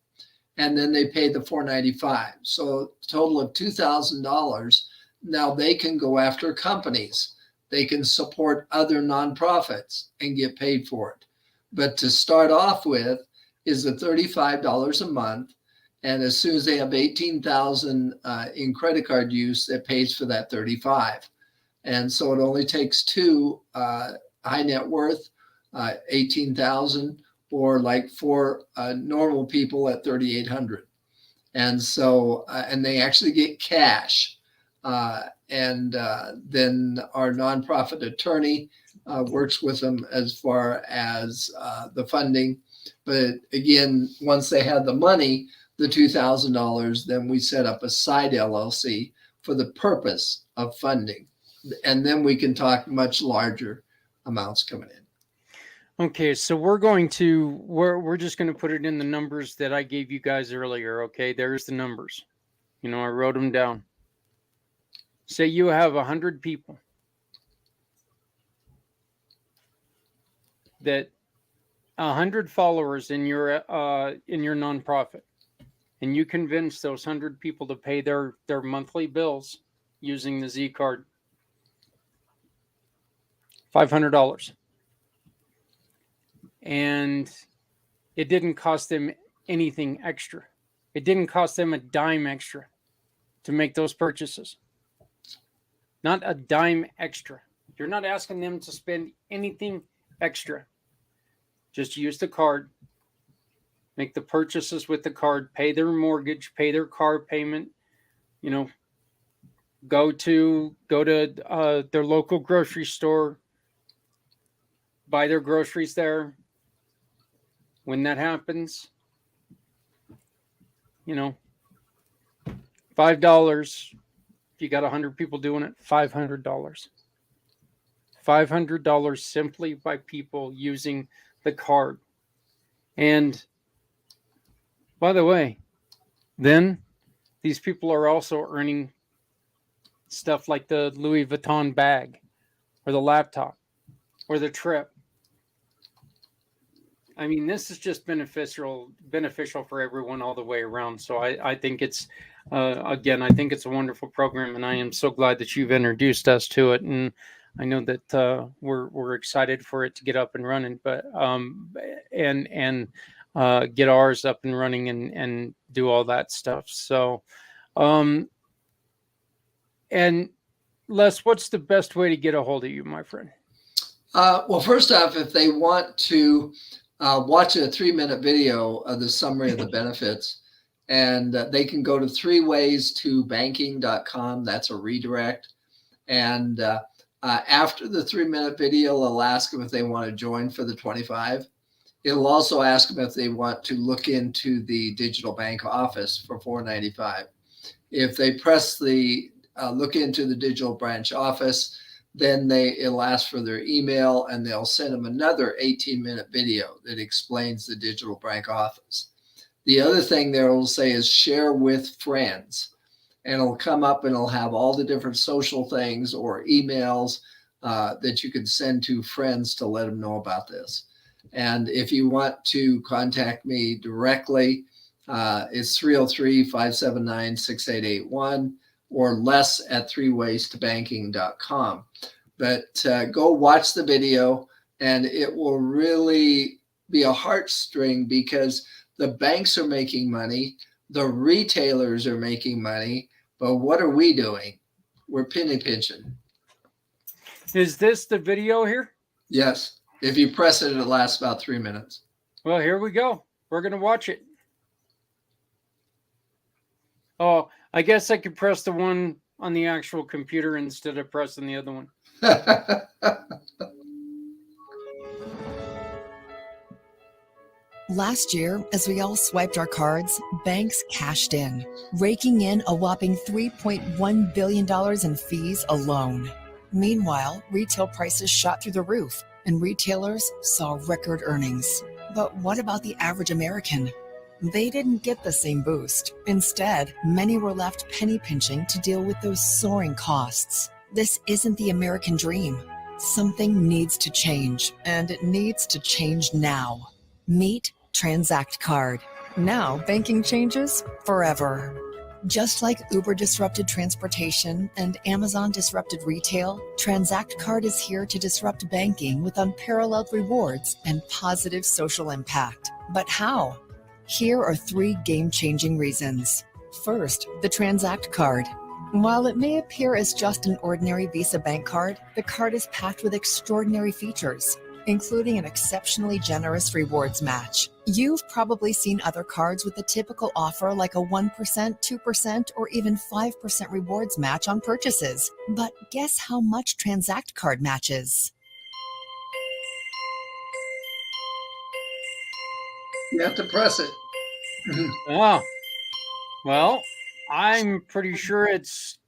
And then they pay the $495. So a total of $2,000. Now they can go after companies. They can support other nonprofits and get paid for it. But to start off with is the $35 a month. And as soon as they have $18,000 in credit card use, that pays for that $35. And so it only takes two high net worth, $18,000, or for normal people at $3,800. And so, and they actually get cash. And then our nonprofit attorney works with them as far as the funding. But again, once they have the money, the $2,000, then we set up a side LLC for the purpose of funding. And then we can talk much larger amounts coming in. Okay, so we're just going to put it in the numbers that I gave you guys earlier. Okay, there's the numbers. I wrote them down. Say you have 100 people that 100 followers in your nonprofit, and you convince those 100 people to pay their monthly bills using the Z card. $500. And it didn't cost them anything extra. It didn't cost them a dime extra to make those purchases. not a dime extra. You're not asking them to spend anything extra. Just use the card, make the purchases with the card, pay their mortgage, pay their car payment, go to their local grocery store, buy their groceries there. When that happens, $5. If you got 100 people doing it, $500. $500 simply by people using the card. And by the way, then these people are also earning stuff like the Louis Vuitton bag or the laptop or the trip. I mean, this is just beneficial for everyone all the way around. So I think it's, again, I think it's a wonderful program, and I am so glad that you've introduced us to it. And I know that we're excited for it to get up and running, but and get ours up and running and do all that stuff. So, and Les, what's the best way to get a hold of you, my friend? Well, first off, if they want to watch a 3-minute video of the summary of the benefits, and they can go to 3waystobanking.com. That's a redirect. And after the 3-minute video, it'll ask them if they want to join for the 25. It'll also ask them if they want to look into the digital bank office for $4.95. If they press the look into the digital branch office, then it'll ask for their email, and they'll send them another 18-minute video that explains the digital bank office. The other thing there will say is share with friends, and it'll come up and it'll have all the different social things or emails that you can send to friends to let them know about this. And if you want to contact me directly, it's 303-579-6881 or Les at 3waystobanking.com. But go watch the video, and it will really be a heartstring, because the banks are making money, the retailers are making money, but what are we doing? We're penny pinching. Is this the video here? Yes. If you press it, it lasts about 3 minutes. Well, here we go. We're going to watch it. Oh, I guess I could press the one on the actual computer instead of pressing the other one. Last year, as we all swiped our cards, banks cashed in, raking in a whopping $3.1 billion in fees alone. Meanwhile, retail prices shot through the roof, and retailers saw record earnings. But what about the average American? They didn't get the same boost. Instead, many were left penny pinching to deal with those soaring costs. This isn't the American dream. Something needs to change, and it needs to change now. Meet Tranzact Card. Now, banking changes forever. Just like Uber disrupted transportation and Amazon disrupted retail, Tranzact Card is here to disrupt banking with unparalleled rewards and positive social impact. But how? Here are 3 game-changing reasons. First, the Tranzact Card. While it may appear as just an ordinary Visa bank card, the card is packed with extraordinary features, including an exceptionally generous rewards match. You've probably seen other cards with the typical offer like a 1%, 2%, or even 5% rewards match on purchases. But guess how much Tranzact Card matches? You have to press it. Oh, well, I'm pretty sure it's...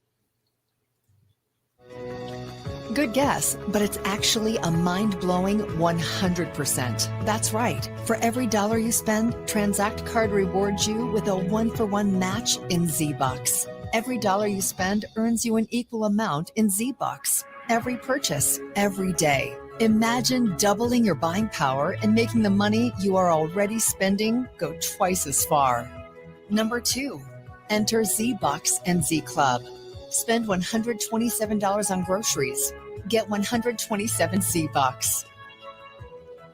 Good guess, but it's actually a mind-blowing 100%. That's right. For every dollar you spend, Tranzact Card rewards you with a 1-for-1 match in Z-Bucks. Every dollar you spend earns you an equal amount in Z-Bucks. Every purchase, every day. Imagine doubling your buying power and making the money you are already spending go twice as far. Number 2, enter Z-Bucks and Z-Club. Spend $127 on groceries. Get 127 Z-Bucks.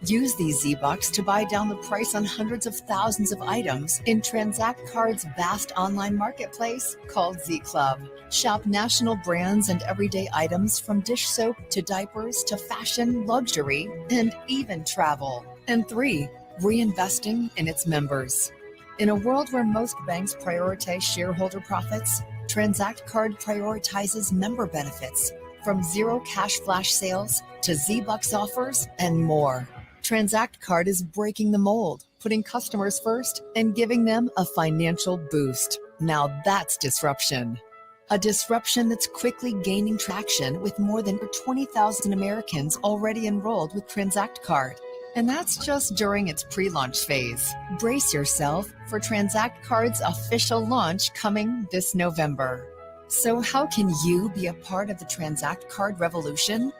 Use these Z-Bucks to buy down the price on hundreds of thousands of items in Tranzact Card's vast online marketplace called Z Club. Shop national brands and everyday items from dish soap to diapers to fashion, luxury, and even travel. And 3, reinvesting in its members. In a world where most banks prioritize shareholder profits, Tranzact Card prioritizes member benefits, from zero cash flash sales to Z-Bucks offers and more. Tranzact Card is breaking the mold, putting customers first and giving them a financial boost. Now that's disruption. A disruption that's quickly gaining traction with more than 20,000 Americans already enrolled with Tranzact Card. And that's just during its pre-launch phase. Brace yourself for Tranzact Card's official launch coming this November. So how can you be a part of the Tranzact Card revolution?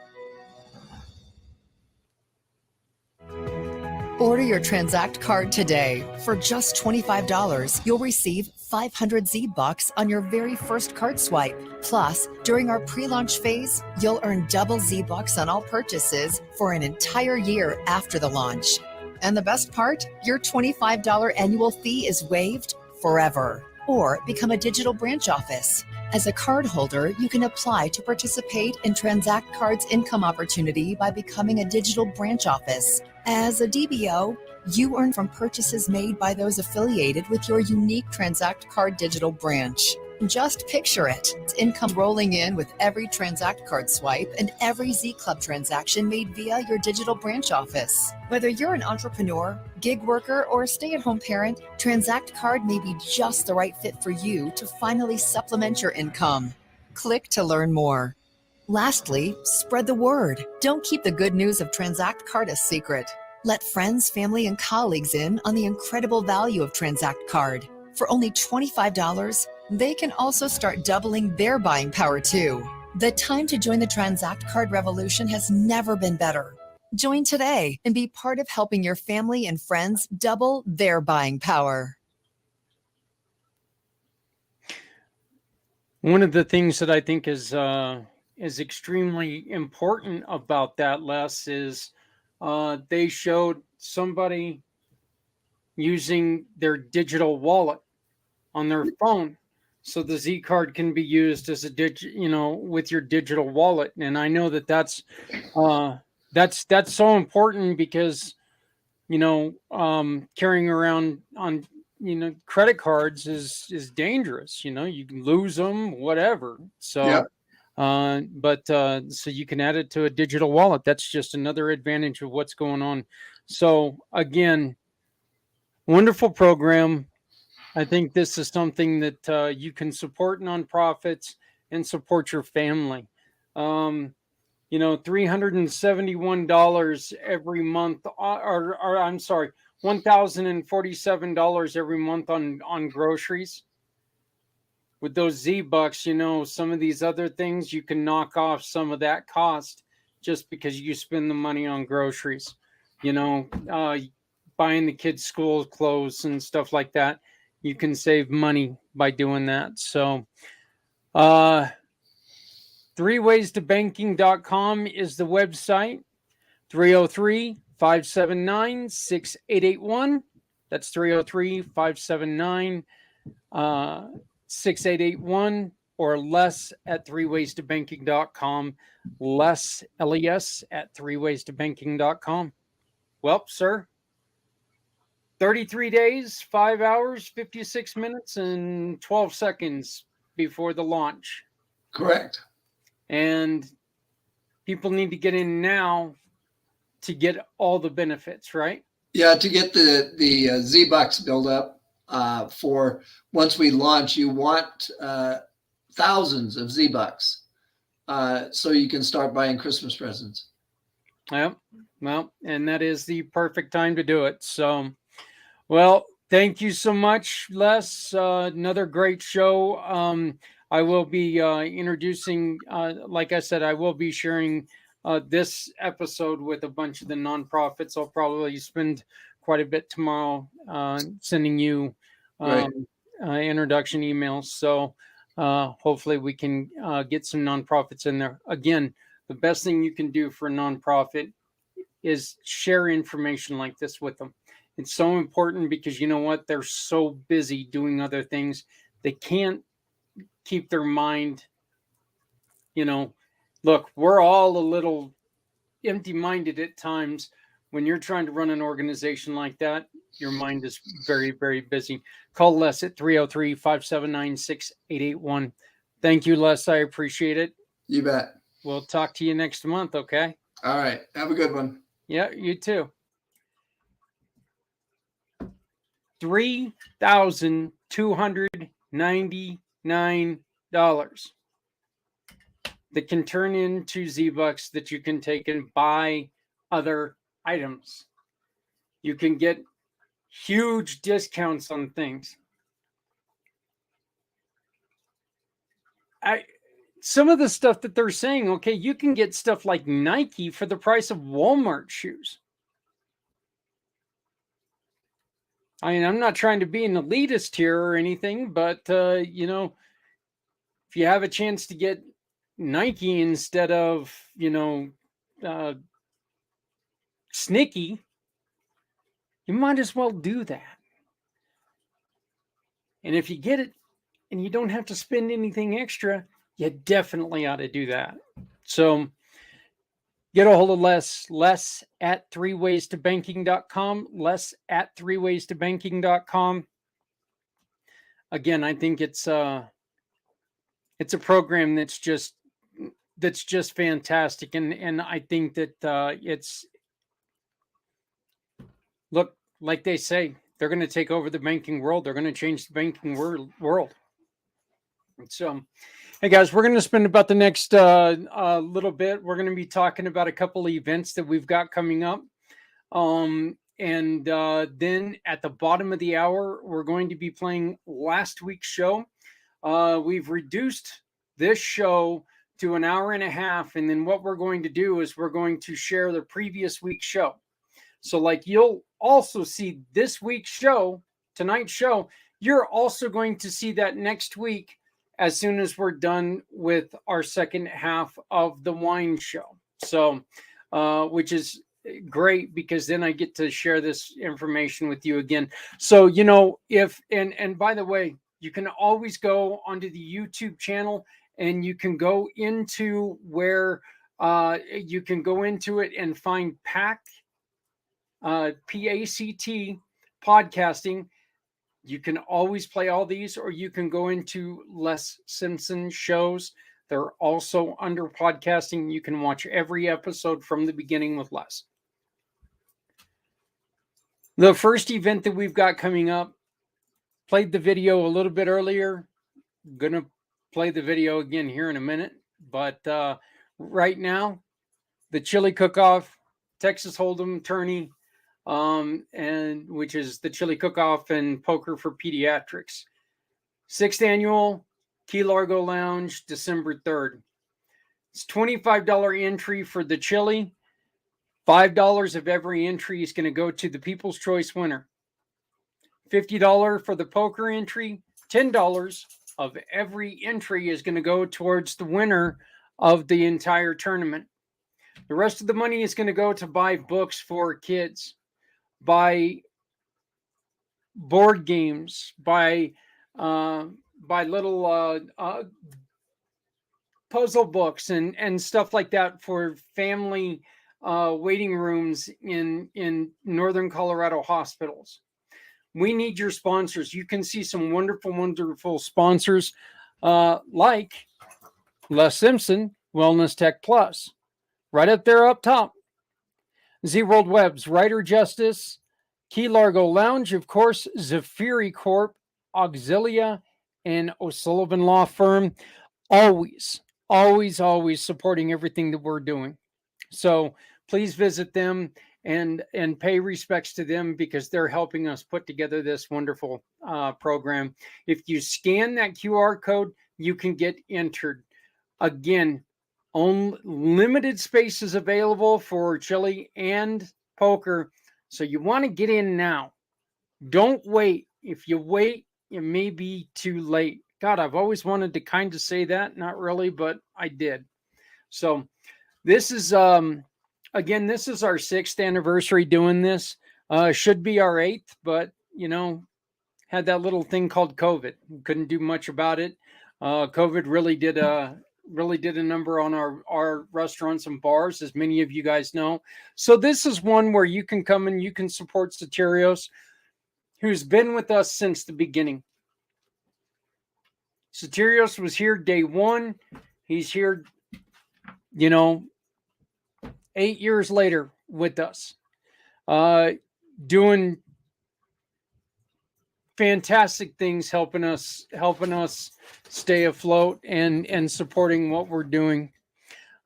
Order your Tranzact Card today. For just $25, you'll receive 500 Z-Bucks on your very first card swipe. Plus, during our pre-launch phase, you'll earn double Z-Bucks on all purchases for an entire year after the launch. And the best part? Your $25 annual fee is waived forever. Or become a digital branch office. As a cardholder, you can apply to participate in Tranzact Card's income opportunity by becoming a digital branch office. As a DBO, you earn from purchases made by those affiliated with your unique Tranzact Card digital branch. Just picture it. It's income rolling in with every Tranzact Card swipe and every Z Club transaction made via your digital branch office. Whether you're an entrepreneur, gig worker, or a stay-at-home parent, Tranzact Card may be just the right fit for you to finally supplement your income. Click to learn more. Lastly, spread the word. Don't keep the good news of Tranzact Card a secret. Let friends, family, and colleagues in on the incredible value of Tranzact Card. For only $25, they can also start doubling their buying power too. The time to join the Tranzact Card revolution has never been better. Join today and be part of helping your family and friends double their buying power. One of the things that I think is extremely important about that, Les, is they showed somebody using their digital wallet on their phone, so the Z card can be used as a with your digital wallet. And I know that that's so important because carrying around on credit cards is dangerous. You can lose them, whatever. So. Yep. So you can add it to a digital wallet. That's just another advantage of what's going on. So again, wonderful program. I think this is something that you can support nonprofits and support your family. $371 every month, or I'm sorry, $1,047 every month on groceries. With those Z-Bucks, some of these other things, you can knock off some of that cost just because you spend the money on groceries, buying the kids' school clothes and stuff like that. You can save money by doing that. So, 3waystobanking.com is the website. 303-579-6881. That's 303-579 6881, or Les at 3waystobanking.com. Les, LES at 3waystobanking.com. Well, sir, 33 days, 5 hours, 56 minutes, and 12 seconds before the launch. Correct. And people need to get in now to get all the benefits, right? Yeah, to get the Z-Bucks build up. For once we launch, you want thousands of Z-Bucks so you can start buying Christmas presents. Yep. Well, and that is the perfect time to do it. So, well, thank you so much, Les. Another great show. I will be introducing, like I said, I will be sharing this episode with a bunch of the nonprofits. I'll probably spend quite a bit tomorrow sending you introduction emails. So hopefully we can get some nonprofits in there. Again, the best thing you can do for a nonprofit is share information like this with them. It's so important because you know what? They're so busy doing other things. They can't keep their mind, look, we're all a little empty-minded at times. When you're trying to run an organization like that, your mind is very, very busy. Call Les at 303-579-6881. Thank you, Les. I appreciate it. You bet. We'll talk to you next month, okay? All right. Have a good one. Yeah, you too. $3,299 that can turn into Z-Bucks that you can take and buy other items. You can get huge discounts on things. Some of the stuff that they're saying, okay, you can get stuff like Nike for the price of Walmart shoes. I mean, I'm not trying to be an elitist here or anything, but, if you have a chance to get Nike instead of, Snicky, you might as well do that. And if you get it and you don't have to spend anything extra, you definitely ought to do that. So get a hold of Les at 3waystobanking.com, Les at 3waystobanking.com. Again, I think it's a program that's just fantastic. And I think that it's, look, like they say, they're going to take over the banking world. They're going to change the banking world. So, hey guys, we're going to spend about the next little bit. We're going to be talking about a couple of events that we've got coming up. And then at the bottom of the hour, we're going to be playing last week's show. We've reduced this show to an hour and a half. And then what we're going to do is we're going to share the previous week's show. So like you'll also see this week's show, tonight's show, you're also going to see that next week as soon as we're done with our second half of the wine show. So, which is great because then I get to share this information with you again. So, and by the way, you can always go onto the YouTube channel and you can go into where you can go into it and find pACT, pACT podcasting. You can always play all these, or you can go into Les Simpson shows. They're also under podcasting. You can watch every episode from the beginning with Les. The first event that we've got coming up, played the video a little bit earlier. Going to play the video again here in a minute. But right now, the Chili Cook-Off, Texas Hold'em tourney, and which is the Chili Cook-Off and Poker for Pediatrics. 6th annual, Key Largo Lounge, December 3rd. It's $25 entry for the chili. $5 of every entry is going to go to the People's Choice winner. $50 for the poker entry. $10 of every entry is going to go towards the winner of the entire tournament. The rest of the money is going to go to buy books for kids, buy board games, buy little puzzle books and stuff like that for family waiting rooms in northern Colorado hospitals. We need your sponsors. You can see some wonderful, wonderful sponsors like Les Simpson, Wellness Tech Plus, right up there up top. Z World Webs, Rider Justice, Key Largo Lounge, of course, Zafiri Corp, Auxilia, and O'Sullivan Law Firm. Always, always, always supporting everything that we're doing. So please visit them and pay respects to them because they're helping us put together this wonderful program. If you scan that QR code, you can get entered. Again, only limited spaces available for chili and poker. So you want to get in now. Don't wait. If you wait, it may be too late. God, I've always wanted to kind of say that. Not really, but I did. So this is again, this is our 6th anniversary doing this. Should be our 8th, but had that little thing called COVID. Couldn't do much about it. COVID really did a number on our restaurants and bars, as many of you guys know. So this is one where you can come and you can support Soterios, who's been with us since the beginning. Soterios was here day one. He's here, 8 years later with us, doing fantastic things, helping us stay afloat and supporting what we're doing.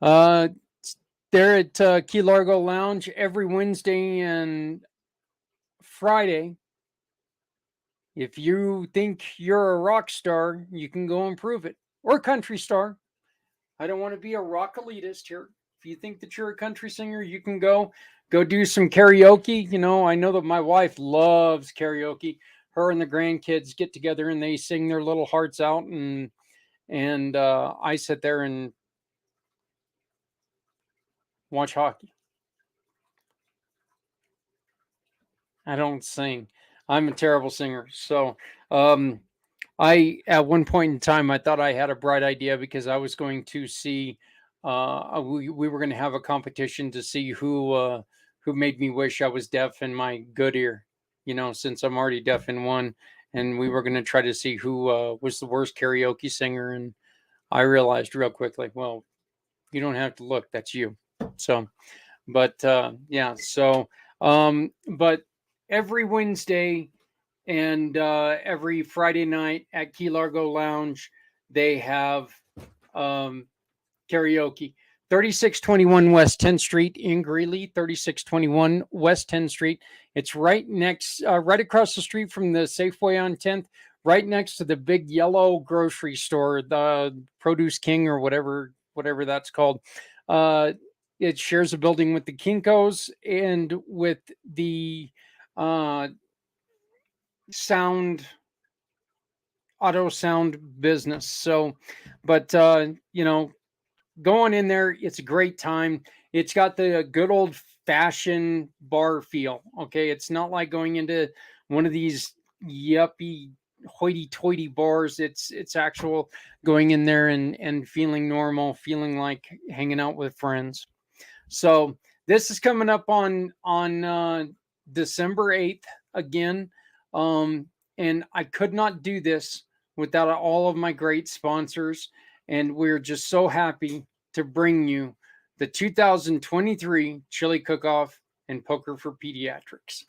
They're at Key Largo Lounge every Wednesday and Friday. If you think you're a rock star, you can go and prove it, or country star. I don't want to be a rock elitist here. If you think that you're a country singer, you can go do some karaoke. I know that my wife loves karaoke. Her and the grandkids get together and they sing their little hearts out, and I sit there and watch hockey. I don't sing. I'm a terrible singer. So at one point in time, I thought I had a bright idea, because I was going to see, we were going to have a competition to see who made me wish I was deaf in my good ear, since I'm already deaf in one, and we were going to try to see who was the worst karaoke singer. And I realized real quickly, well, you don't have to look, that's you. So, but but every Wednesday and every Friday night at Key Largo Lounge, they have karaoke. 3621 West 10th Street in Greeley, 3621 West 10th Street. It's right across the street from the Safeway on 10th, right next to the big yellow grocery store, the Produce King or whatever that's called. It shares a building with the Kinkos and with the auto sound business. So, but going in there, it's a great time. It's got the good old fashioned bar feel. Okay. It's not like going into one of these yuppie hoity toity bars. It's actual going in there and feeling normal, feeling like hanging out with friends. So this is coming up on December 8th again. And I could not do this without all of my great sponsors. And we're just so happy to bring you the 2023 Chili Cook-Off and Poker for Pediatrics.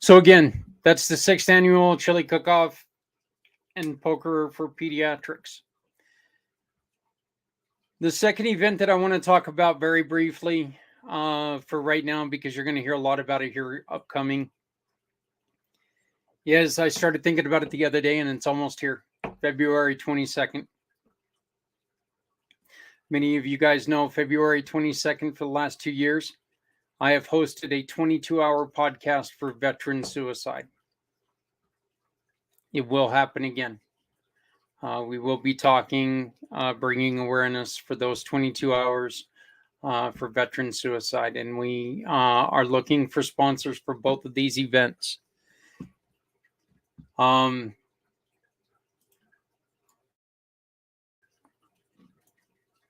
So again, that's the 6th annual chili cook-off and poker for pediatrics. The second event that I want to talk about very briefly for right now, because you're going to hear a lot about it here upcoming. Yes, I started thinking about it the other day, and it's almost here, February 22nd. Many of you guys know February 22nd for the last 2 years, I have hosted a 22-hour podcast for veteran suicide. It will happen again. We will be talking, bringing awareness for those 22 hours for veteran suicide. And we are looking for sponsors for both of these events.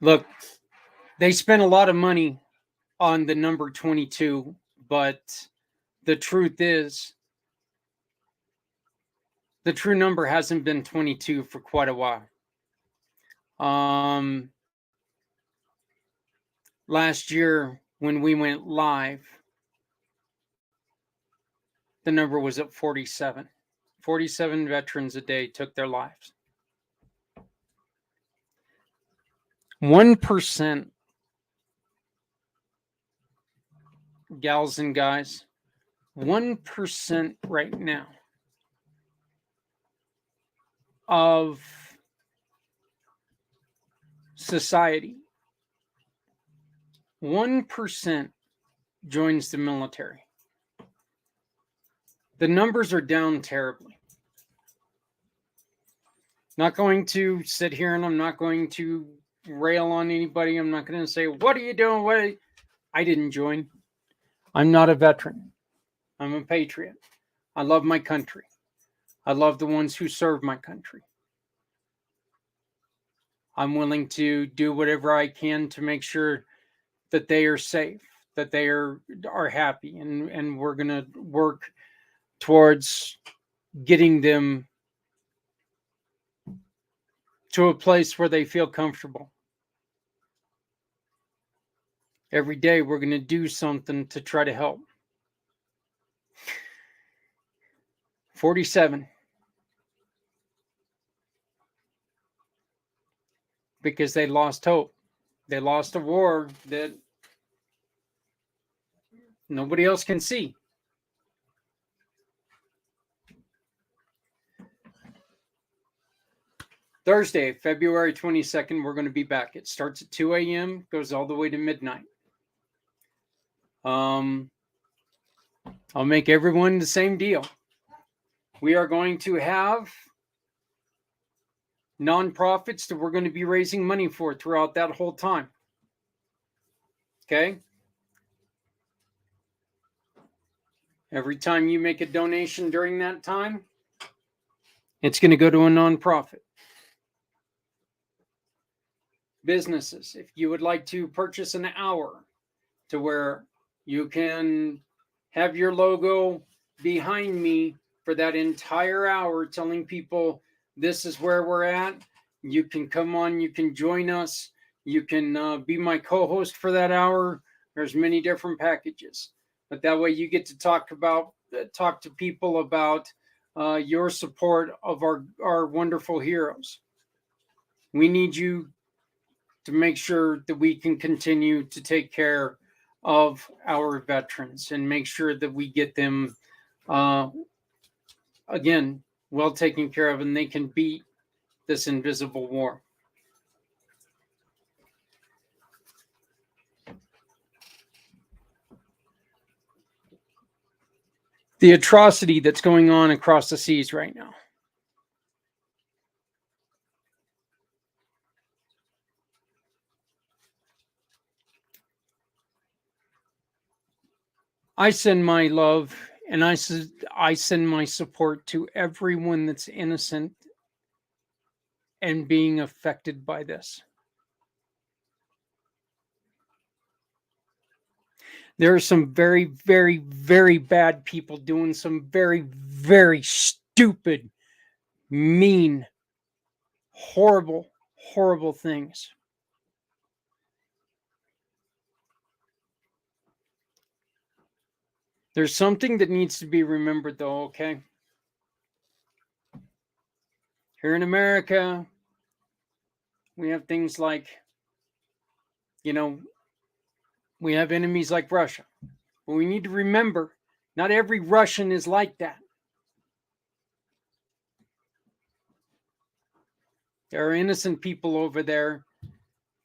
Look, they spent a lot of money on the number 22, but the truth is, the true number hasn't been 22 for quite a while. Last year, when we went live, the number was at 47. 47 veterans a day took their lives. 1%, gals and guys, 1% right now of society, 1% joins the military. The numbers are down terribly. Not going to sit here and I'm not going to rail on anybody. I'm not going to say, what are you doing? I didn't join. I'm not a veteran. I'm a patriot. I love my country. I love the ones who serve my country. I'm willing to do whatever I can to make sure that they are safe, that they are happy, and we're going to work towards getting them to a place where they feel comfortable. Every day we're going to do something to try to help. 47. Because they lost hope. They lost a war that nobody else can see. Thursday, February 22nd, we're going to be back. It starts at 2 a.m., goes all the way to midnight. I'll make everyone the same deal. We are going to have nonprofits that we're going to be raising money for throughout that whole time. Okay? Every time you make a donation during that time, it's going to go to a nonprofit. Businesses, if you would like to purchase an hour to where you can have your logo behind me for that entire hour telling people this is where we're at, you can come on, you can join us, you can be my co-host for that hour. There's many different packages, but that way you get to talk to people about your support of our wonderful heroes. We need you to make sure that we can continue to take care of our veterans and make sure that we get them, again, well taken care of, and they can beat this invisible war. The atrocity that's going on across the seas right now. I send my love and I send my support to everyone that's innocent and being affected by this. There are some very, very, very bad people doing some very, very stupid, mean, horrible, horrible things. There's something that needs to be remembered, though, okay? Here in America, we have things like, we have enemies like Russia. But we need to remember, not every Russian is like that. There are innocent people over there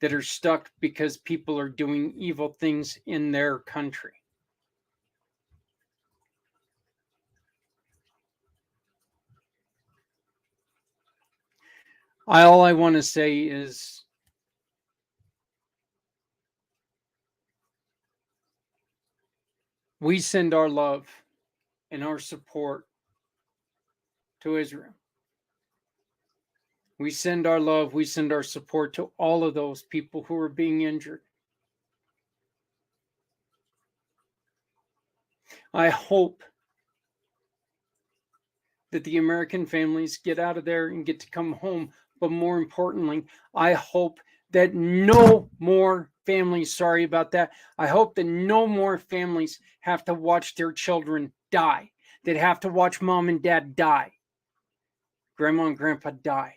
that are stuck because people are doing evil things in their country. All I want to say is we send our love and our support to Israel. We send our love, we send our support to all of those people who are being injured. I hope that the American families get out of there and get to come home. But more importantly, I hope that no more families, sorry about that, I hope that no more families have to watch their children die, that have to watch mom and dad die, grandma and grandpa die.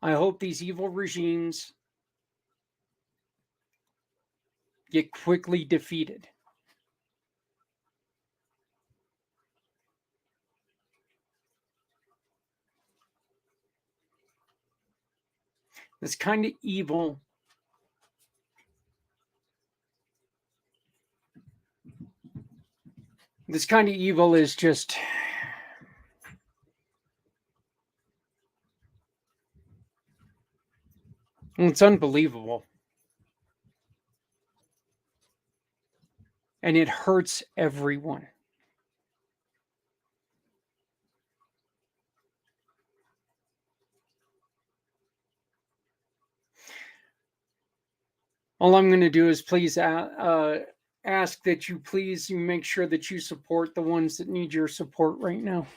I hope these evil regimes get quickly defeated. This kind of evil is just, it's unbelievable. And it hurts everyone. All I'm going to do is please ask that you please make sure that you support the ones that need your support right now.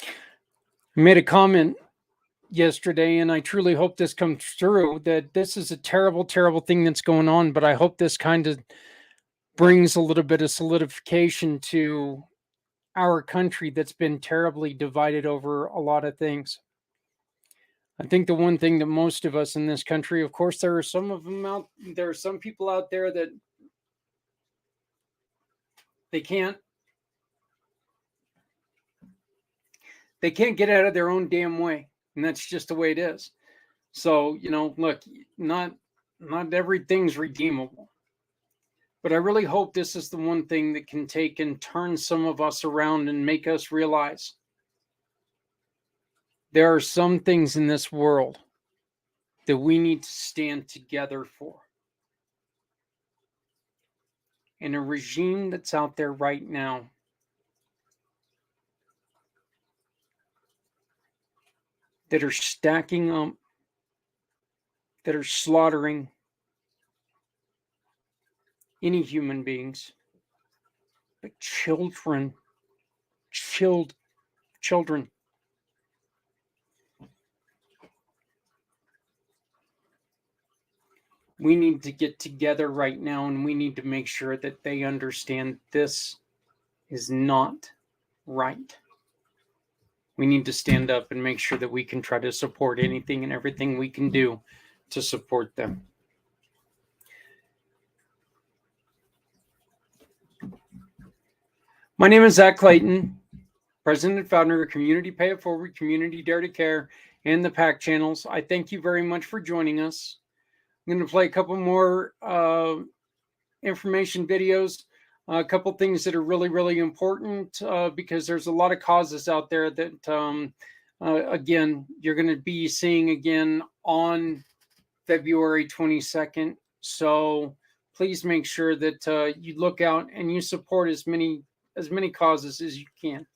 I made a comment yesterday, and I truly hope this comes through, that this is a terrible, terrible thing that's going on, but I hope this kind of brings a little bit of solidification to our country that's been terribly divided over a lot of things. I think the one thing that most of us in this country, of course, there are some people out there that they can't get out of their own damn way. And that's just the way it is. So, look, not everything's redeemable. But I really hope this is the one thing that can take and turn some of us around and make us realize there are some things in this world that we need to stand together for. And a regime that's out there right now that are stacking up, that are slaughtering any human beings, but children. We need to get together right now, and we need to make sure that they understand this is not right. We need to stand up and make sure that we can try to support anything and everything we can do to support them. My name is Zach Clayton, President and founder of Community Pay It Forward, Community Dare to Care, and the pACT channels. I thank you very much for joining us. I'm going to play a couple more information videos, a couple things that are really, really important because there's a lot of causes out there that, again, you're going to be seeing again on February 22nd. So please make sure that you look out and you support as many causes as you can.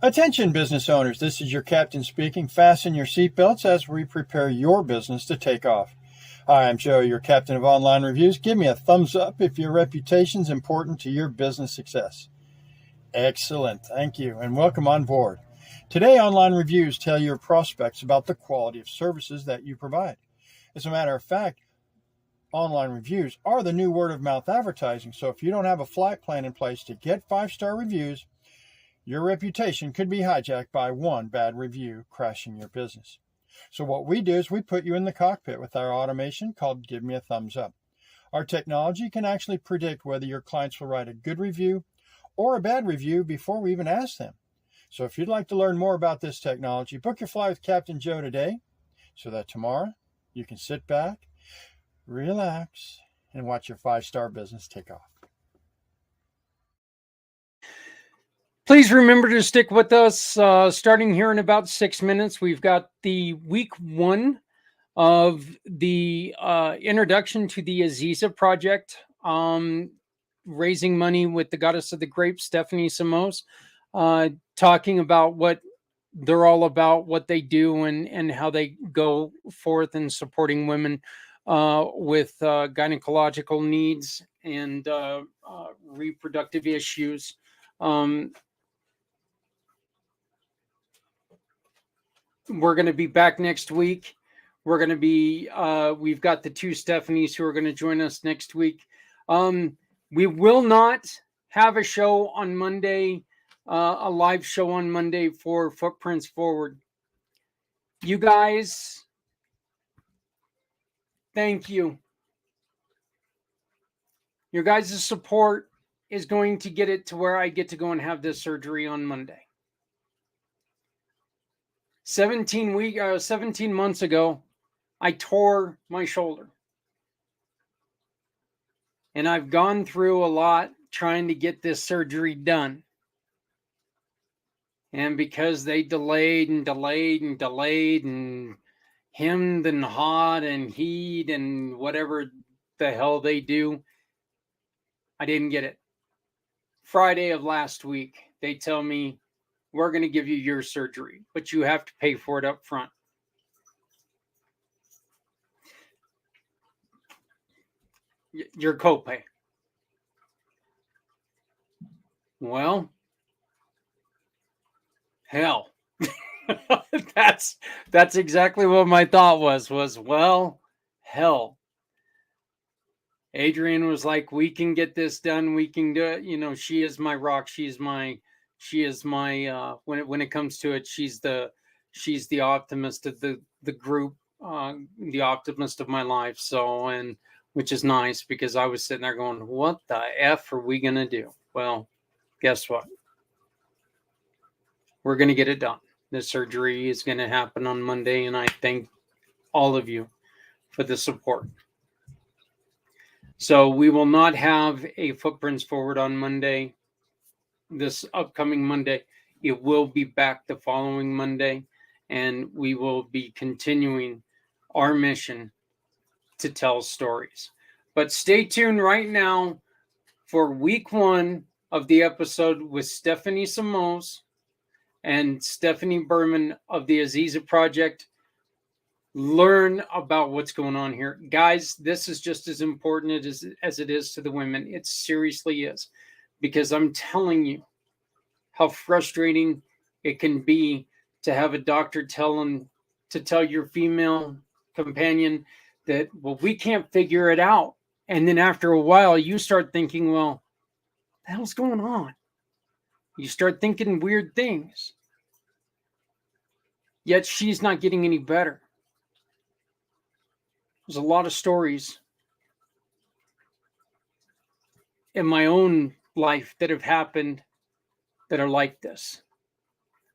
Attention business owners, this is your captain speaking. Fasten your seatbelts as we prepare your business to take off. Hi, I'm Joe, your captain of online reviews. Give me a thumbs up if your reputation is important to your business success. Excellent, thank you, and welcome on board. Today, online reviews tell your prospects about the quality of services that you provide. As a matter of fact, online reviews are the new word-of-mouth advertising, so if you don't have a flight plan in place to get 5-star reviews, your reputation could be hijacked by one bad review, crashing your business. So what we do is we put you in the cockpit with our automation called Give Me a Thumbs Up. Our technology can actually predict whether your clients will write a good review or a bad review before we even ask them. So if you'd like to learn more about this technology, book your flight with Captain Joe today so that tomorrow you can sit back, relax, and watch your 5-star business take off. Please remember to stick with us. Starting here in about 6 minutes, we've got the week 1 of the introduction to the Aziza project, raising money with the goddess of the grapes, Stephanie Samos, talking about what they're all about, what they do, and how they go forth in supporting women with gynecological needs and reproductive issues. We're going to be back next week. We're going to be, we've got the 2 Stephanies who are going to join us next week. We will not have a show on Monday, a live show on Monday for Footprints Forward. You guys, thank you. Your guys' support is going to get it to where I get to go and have this surgery on Monday. 17 months ago, I tore my shoulder. And I've gone through a lot trying to get this surgery done. And because they delayed and hemmed and hawed and heat and whatever the hell they do, I didn't get it. Friday of last week, they tell me, we're going to give you your surgery, but you have to pay for it up front. Your copay. Well, hell. That's exactly what my thought was, well, hell. Adrian was like, we can get this done. We can do it. You know, she is my rock. She is my when it comes to it, she's the optimist of the group, the optimist of my life. So, and which is nice because I was sitting there going, what the F are we going to do? Well, guess what? We're going to get it done. The surgery is going to happen on Monday. And I thank all of you for the support. So we will not have a Footprints Forward on Monday. This upcoming Monday, it will be back the following Monday, and we will be continuing our mission to tell stories. But stay tuned right now for week 1 of the episode with Stephanie Samos and Stephanie Berman of the Aziza Project. Learn about what's going on here. Guys, this is just as important as it is to the women. It seriously is. Because I'm telling you how frustrating it can be to have a doctor tell your female companion that, well, we can't figure it out. And then after a while, you start thinking, well, what the hell's going on? You start thinking weird things. Yet she's not getting any better. There's a lot of stories in my own life that have happened that are like this.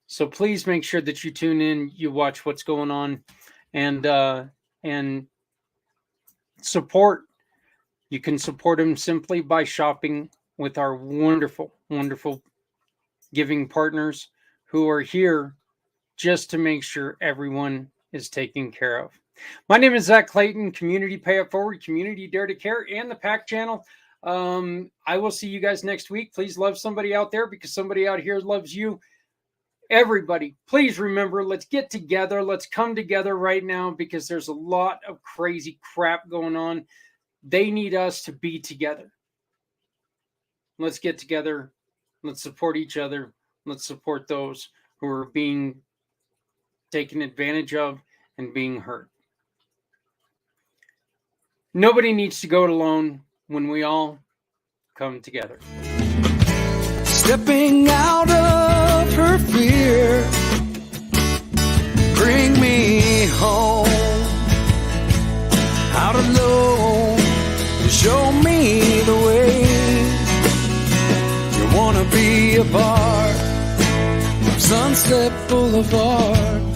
So please make sure that you tune in, you watch what's going on, and support. You can support them simply by shopping with our wonderful, wonderful giving partners who are here just to make sure everyone is taken care of. My name is Zach Clayton, Community Pay It Forward, Community Dare to Care, and the pACT channel. I will see you guys next week. Please love somebody out there because somebody out here loves you. everybody, please remember, let's get together. Let's come together right now because there's a lot of crazy crap going on. They need us to be together. Let's get together. Let's support each other. Let's support those who are being taken advantage of and being hurt. Nobody needs to go it alone when we all come together. Stepping out of her fear, bring me home. Out alone, show me the way. You wanna be a part of Sunset Boulevard.